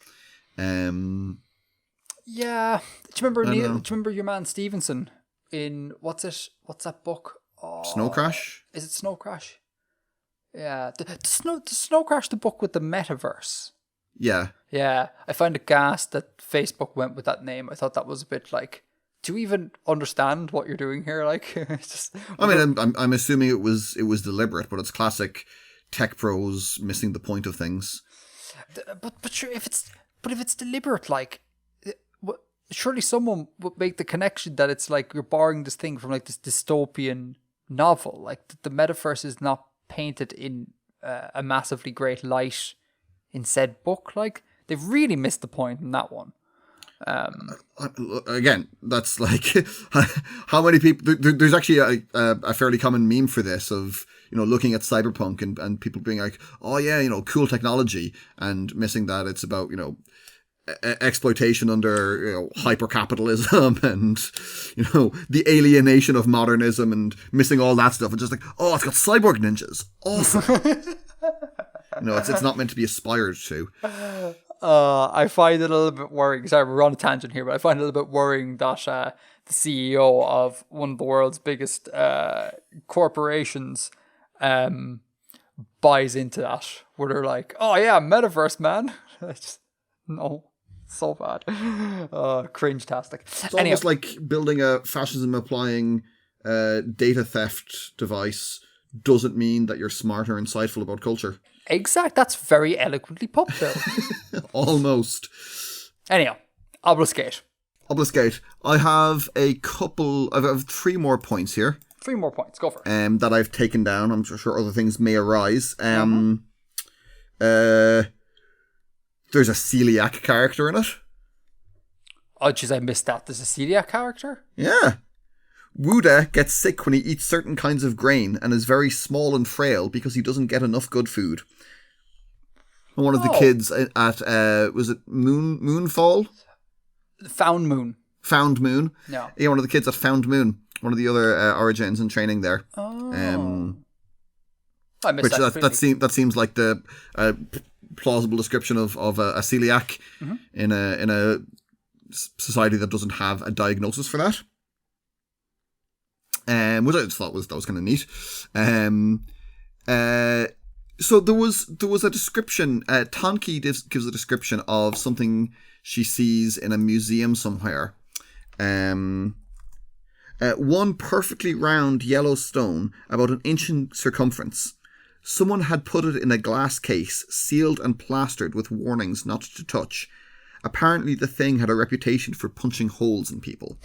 Yeah. Do you remember your man Stevenson in what's that book? Snow Crash? Is it Snow Crash? Yeah. The Snow Crash, the book with the metaverse. Yeah. Yeah. I find it gas that Facebook went with that name. I thought that was a bit like, do you even understand what you're doing here? Like, it's just. I mean, I'm assuming it was deliberate, but it's classic tech pros missing the point of things. But sure, if it's deliberate, like, surely someone would make the connection that it's like you're borrowing this thing from like this dystopian novel. Like, the metaverse is not painted in a massively great light in said book. Like, they've really missed the point in that one. Again, that's like how many people. There's actually a fairly common meme for this of, you know, looking at cyberpunk and people being like, oh yeah, you know, cool technology, and missing that it's about, you know, exploitation under, you know, hyper-capitalism and, you know, the alienation of modernism, and missing all that stuff, and just like, oh, it's got cyborg ninjas, awesome. No, it's not meant to be aspired to. I find it a little bit worrying. Sorry, we're on a tangent here, but I find it a little bit worrying that the CEO of one of the world's biggest corporations buys into that, where they're like, oh yeah, metaverse, man. No, so bad. Cringe-tastic. It's almost like building a fascism-applying data theft device doesn't mean that you're smart or insightful about culture. Exact. That's very eloquently put, Bill. Almost. Anyhow, Obelisk Gate. Obelisk Gate. I have I have 3 more points here. 3 more points. Go for it. That I've taken down. I'm sure other things may arise. There's a celiac character in it. Oh, jeez, I missed that. There's a celiac character? Yeah. Wuda gets sick when he eats certain kinds of grain and is very small and frail because he doesn't get enough good food. And one of the kids at was it Moonfall? Found Moon. Found Moon. No. Yeah, one of the kids at Found Moon. One of the other origins in training there. Oh. I missed that seems like the plausible description of a celiac in a society that doesn't have a diagnosis for that. Which I just thought was kind of neat. So there was a description. Tonki gives a description of something she sees in a museum somewhere, One perfectly round yellow stone, about an inch in circumference. Someone had put it in a glass case, sealed and plastered with warnings not to touch. Apparently the thing had a reputation for punching holes in people.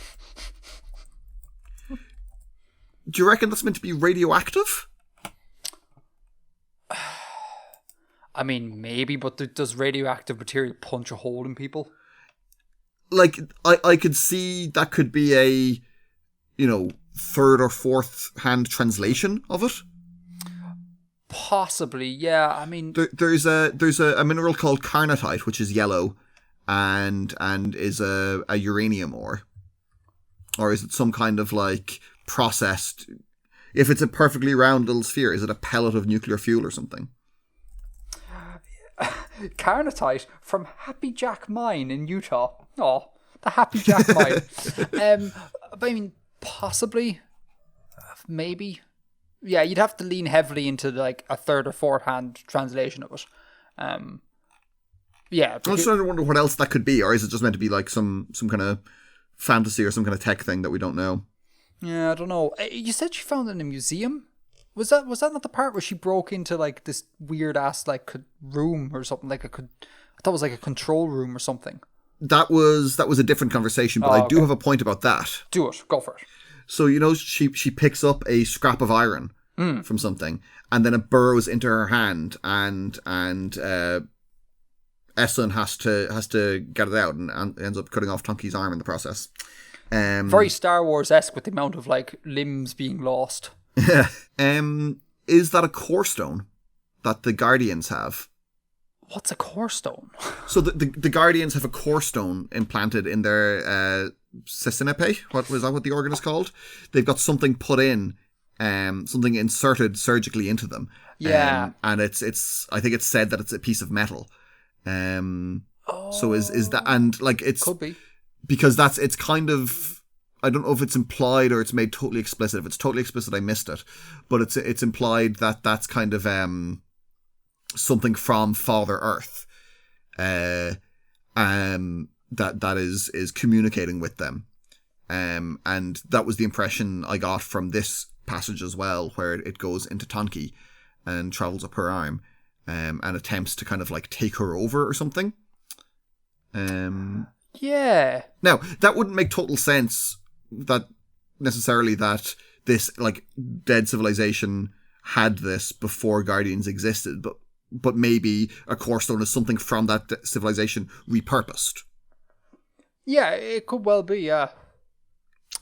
Do you reckon that's meant to be radioactive? I mean, maybe, but does radioactive material punch a hole in people? Like, I could see that could be a, third or fourth hand translation of it. Possibly, yeah. I mean, there's a mineral called carnotite, which is yellow, and is a uranium ore, or is it some kind of like processed? If it's a perfectly round little sphere, is it a pellet of nuclear fuel or something? Carnotite from Happy Jack Mine in Utah. Oh, the Happy Jack Mine. But I mean, possibly, maybe. Yeah, you'd have to lean heavily into like a third or fourth hand translation of it. Yeah. I'm just trying to wonder what else that could be, or is it just meant to be like some kind of fantasy or some kind of tech thing that we don't know? Yeah, I don't know. You said she found it in a museum. Was that not the part where she broke into like this weird ass like room or something? I thought it was like a control room or something. That was a different conversation, but I do have a point about that. Do it. Go for it. So she picks up a scrap of iron from something, and then it burrows into her hand, and Essun has to get it out, and ends up cutting off Tunke's arm in the process. Very Star Wars-esque with the amount of like limbs being lost. Is that a core stone that the Guardians have? What's a core stone? So the Guardians have a core stone implanted in their Sesinape. What the organ is called? They've got something put in, something inserted surgically into them. Yeah, and it's I think it's said that it's a piece of metal. So is that, and like it's could be, because it's kind of, I don't know if it's implied or it's made totally explicit. If it's totally explicit, I missed it. But it's implied that that's kind of something from Father Earth, that is communicating with them, and that was the impression I got from this passage as well, where it goes into Tonki and travels up her arm, and attempts to kind of like take her over or something. Yeah. Now that wouldn't make total sense. That necessarily that this like dead civilization had this before Guardians existed, but maybe a core stone is something from that civilization repurposed. Yeah, it could well be. Yeah.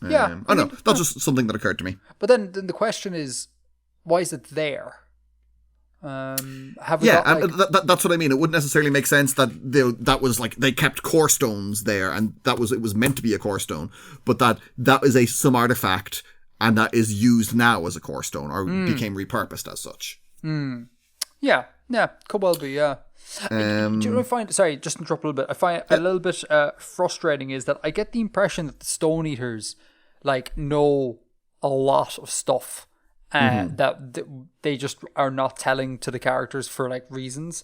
Yeah. I know that's just something that occurred to me. But then the question is, why is it there? That's what I mean. It wouldn't necessarily make sense that that was like they kept core stones there, and it was meant to be a core stone, but that is some artifact, and that is used now as a core stone, or became repurposed as such. Yeah, could well be. Yeah. Do you know what I find? Sorry, just to interrupt a little bit. I find a little bit frustrating is that I get the impression that the Stone Eaters like know a lot of stuff. That they just are not telling to the characters for like reasons.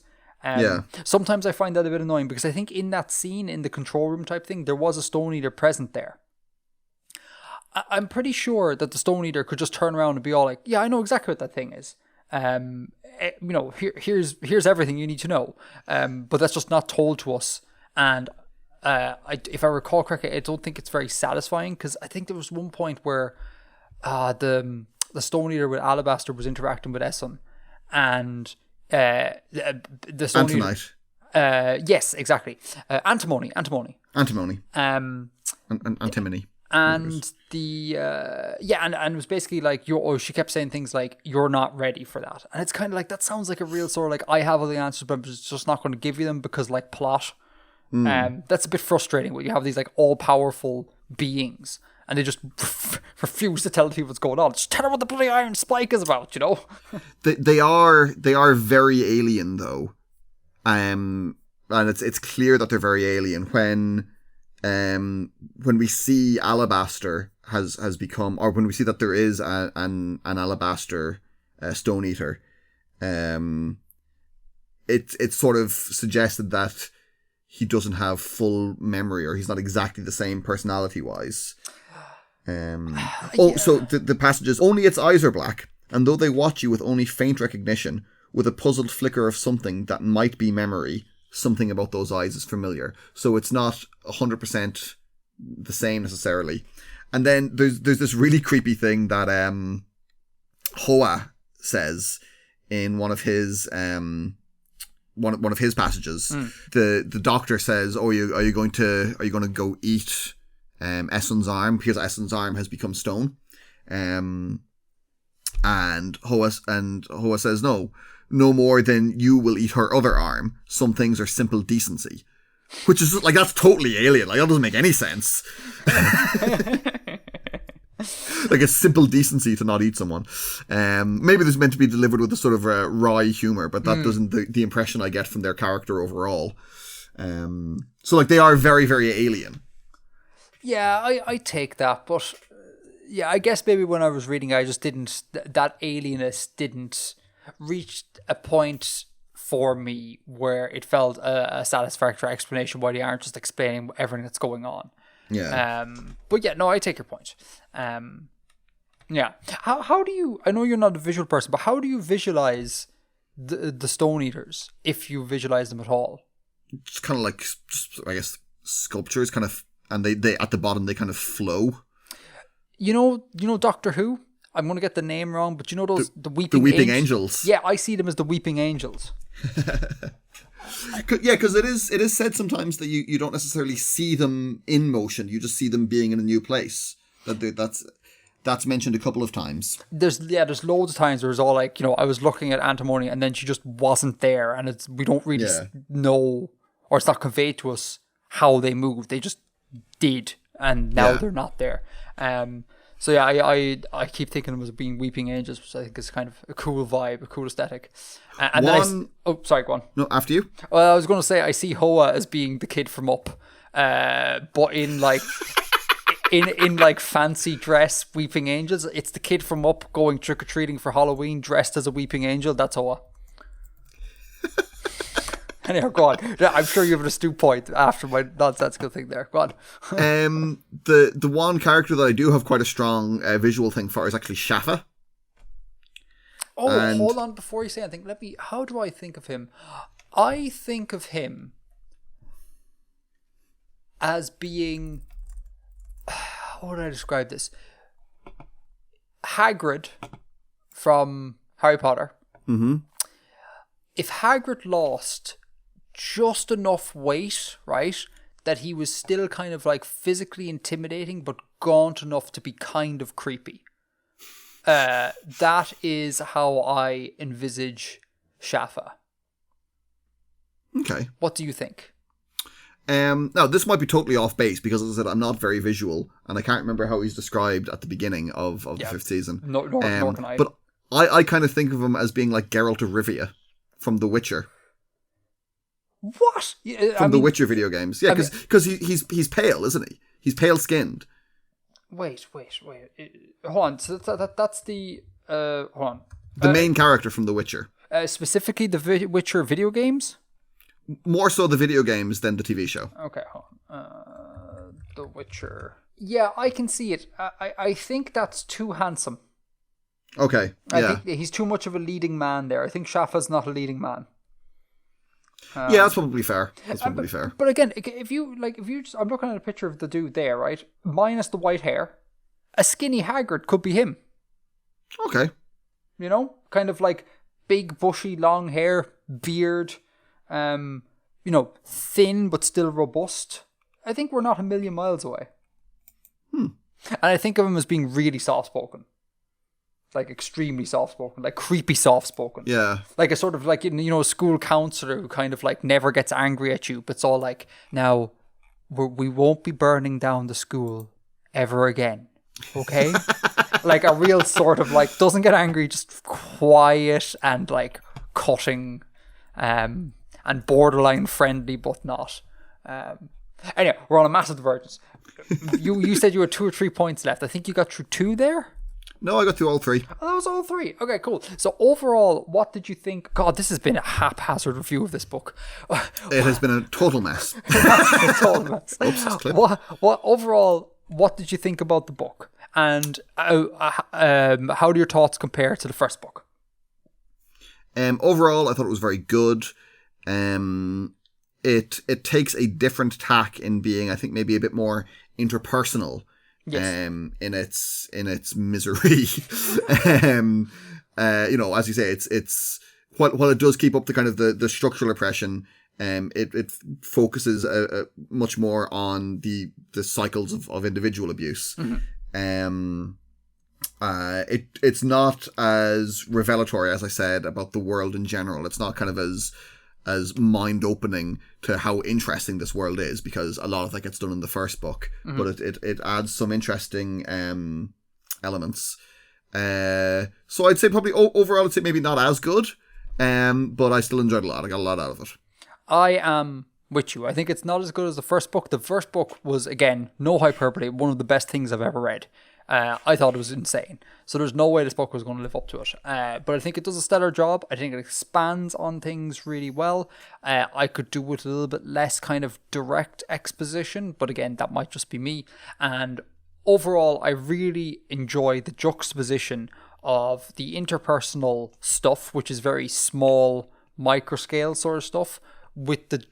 Sometimes I find that a bit annoying because I think in that scene in the control room type thing, there was a Stone Eater present there. I'm pretty sure that the Stone Eater could just turn around and be all like, "Yeah, I know exactly what that thing is. Here's everything you need to know." But that's just not told to us. And if I recall correctly, I don't think it's very satisfying because I think there was one point where the Stone Eater with Alabaster was interacting with Essun, and the Stone Antonite. Yes, exactly. Antimony. Antimony. Antimony. And and it was basically like she kept saying things like, "You're not ready for that," and it's kind of like that sounds like a real sort of like I have all the answers, but I'm just not going to give you them because like plot. That's a bit frustrating when you have these like all powerful beings. And they just refuse to tell people what's going on. Just tell her what the bloody iron spike is about, you know? They are very alien though. And it's clear that they're very alien when we see Alabaster has become, or when we see that there is an Alabaster Stone Eater, it's sort of suggested that he doesn't have full memory, or he's not exactly the same personality-wise. So the passage is, only its eyes are black, and though they watch you with only faint recognition, with a puzzled flicker of something that might be memory, something about those eyes is familiar. So it's not 100% the same necessarily. And then there's this really creepy thing that Hoa says in one of his one of his passages. The doctor says, "Oh, are you going to go eat Essun's arm, because Essun's arm has become stone?" And Hoa says, "No more than you will eat her other arm. Some things are simple decency." Which is like, that's totally alien. Like, that doesn't make any sense. Like, it's simple decency to not eat someone. Maybe this is meant to be delivered with a sort of wry humor, but that doesn't the impression I get from their character overall. So like, they are very, very alien. Yeah, I take that, but yeah, I guess maybe when I was reading, I just didn't, that alienness didn't reach a point for me where it felt a satisfactory explanation why they aren't just explaining everything that's going on. Yeah. But yeah, no, I take your point. Yeah. How do you, I know you're not a visual person, but how do you visualize the Stone Eaters, if you visualize them at all? It's kind of like, I guess, sculptures kind of, and they at the bottom, they kind of flow. You know Doctor Who? I'm going to get the name wrong, but you know those, the Weeping Angels? Yeah, I see them as the Weeping Angels. Yeah, because it is said sometimes that you don't necessarily see them in motion, you just see them being in a new place. That's mentioned a couple of times. There's loads of times where it's all like, I was looking at Antimony and then she just wasn't there, and we don't really know, or it's not conveyed to us how they moved. They just did, and now they're not there. So yeah, I keep thinking of them as being Weeping Angels, which I think is kind of a cool vibe, a cool aesthetic. And sorry, go on. No, after you. Well, I was going to say, I see Hoa as being the kid from Up, but in like in like fancy dress Weeping Angels. It's the kid from Up going trick or treating for Halloween dressed as a Weeping Angel. That's Hoa. Anyhow, go on. I'm sure you have an astute point after my nonsensical thing there. Go on. The one character that I do have quite a strong visual thing for is actually Shafa. Oh, hold on. Before you say anything, how do I think of him? I think of him as being, how would I describe this? Hagrid from Harry Potter. Mm-hmm. If Hagrid lost just enough weight, right, that he was still kind of like physically intimidating but gaunt enough to be kind of creepy. That is how I envisage Shafa. Okay. What do you think? Now, this might be totally off base because, as I said, I'm not very visual and I can't remember how he's described at the beginning of the fifth season. Nor can I. But I kind of think of him as being like Geralt of Rivia from The Witcher. What? From the Witcher video games. Yeah, because he's pale, isn't he? He's pale skinned. Wait. Hold on. So that's the hold on. The main character from The Witcher. Specifically the Witcher video games? More so the video games than the TV show. Okay, hold on. The Witcher. Yeah, I can see it. I think that's too handsome. Okay. I think he's too much of a leading man there. I think Shafa's not a leading man. Yeah, that's probably fair. But again, if you just, I'm looking at a picture of the dude there, right? Minus the white hair, a skinny Hagrid could be him. Okay. Kind of like big, bushy, long hair, beard, thin but still robust. I think we're not a million miles away. And I think of him as being really soft-spoken. Like extremely soft-spoken, like creepy soft-spoken. Yeah. Like a sort of like, a school counselor who kind of like never gets angry at you, but it's all like, now we won't be burning down the school ever again. Okay? Like a real sort of like, doesn't get angry, just quiet and like cutting, and borderline friendly, but not. Anyway, we're on a massive divergence. You said you had 2 or 3 points left. I think you got through 2 there. No, I got through all three. Oh, that was all three. Okay, cool. So overall, what did you think? God, this has been a haphazard review of this book. It has been a total mess. Total mess. Oops, clip. What overall? What did you think about the book? And how do your thoughts compare to the first book? Overall, I thought it was very good. It takes a different tack in being, I think, maybe a bit more interpersonal. Yes. In its misery. As you say, it's while it does keep up the kind of the structural oppression, it focuses much more on the cycles of individual abuse. Mm-hmm. It's not as revelatory, as I said, about the world in general. It's not kind of as mind-opening to how interesting this world is, because a lot of that gets done in the first book. Mm-hmm. But it adds some interesting elements. So I'd say probably overall, I'd say maybe not as good, but I still enjoyed a lot. I got a lot out of it. I am with you. I think it's not as good as the first book. The first book was, again, no hyperbole, one of the best things I've ever read. I thought it was insane. So there's no way this book was going to live up to it. But I think it does a stellar job. I think it expands on things really well. I could do with a little bit less kind of direct exposition, but again, that might just be me. And overall, I really enjoy the juxtaposition of the interpersonal stuff, which is very small, microscale sort of stuff, with the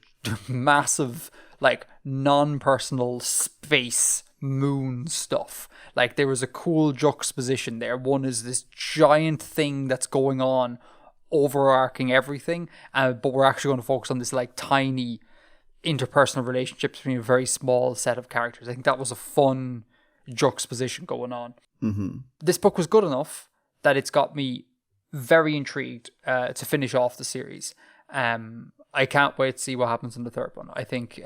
massive, like, non-personal space moon stuff. Like, there was a cool juxtaposition there. One is this giant thing that's going on, overarching everything, but we're actually going to focus on this, like, tiny interpersonal relationship between a very small set of characters. I think that was a fun juxtaposition going on. Mm-hmm. This book was good enough that it's got me very intrigued to finish off the series. I can't wait to see what happens in the third one. I think,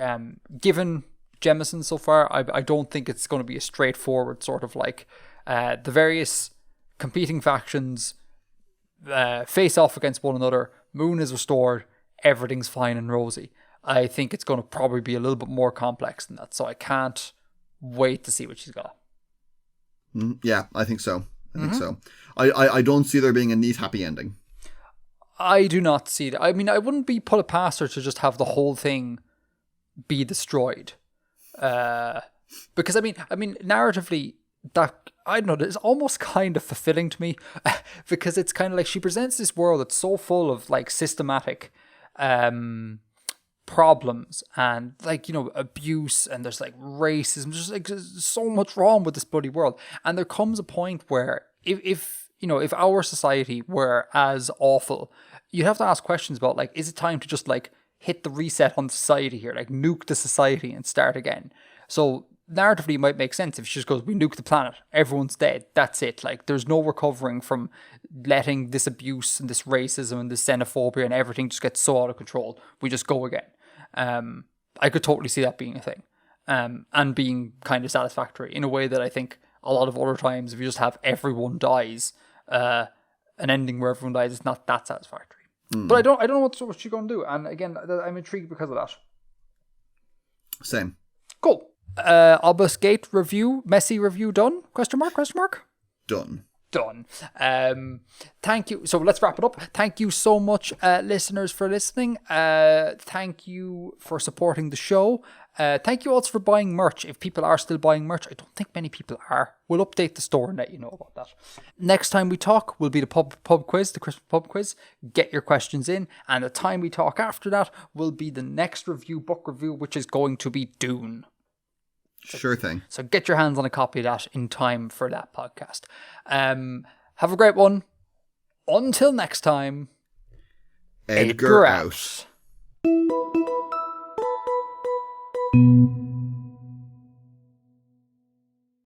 given Jemison so far, I don't think it's going to be a straightforward sort of like the various competing factions face off against one another. Moon is restored. Everything's fine and rosy. I think it's going to probably be a little bit more complex than that. So I can't wait to see what she's got. Yeah, I think so. I think so. I don't see there being a neat happy ending. I do not see that. I mean, I wouldn't be put it past her to just have the whole thing be destroyed. Because I mean, narratively, that, I don't know, it's almost kind of fulfilling to me, because it's kind of like she presents this world that's so full of like systematic problems and, like, you know, abuse, and there's like racism, just like there's so much wrong with this bloody world. And there comes a point where if our society were as awful, you'd have to ask questions about, like, is it time to just like hit the reset on society here, like nuke the society and start again? So narratively it might make sense if she just goes, we nuke the planet, everyone's dead, that's it. Like, there's no recovering from letting this abuse and this racism and this xenophobia and everything just get so out of control. We just go again. I could totally see that being a thing, and being kind of satisfactory in a way that I think a lot of other times, if you just have everyone dies, an ending where everyone dies, is not that satisfactory. But I don't know what she's going to do. And again, I'm intrigued because of that. Same. Cool. Obelisk Gate review, messy review done? Question mark? Done. Thank you. So let's wrap it up. Thank you so much, listeners, for listening. Thank you for supporting the show. Thank you also for buying merch. If people are still buying merch, I don't think many people are. We'll update the store and let you know about that. Next time we talk will be the pub quiz, the Christmas pub quiz. Get your questions in. And the time we talk after that will be the next book review, which is going to be Dune. Sure thing. So get your hands on a copy of that in time for that podcast. Have a great one. Until next time, Edgar out.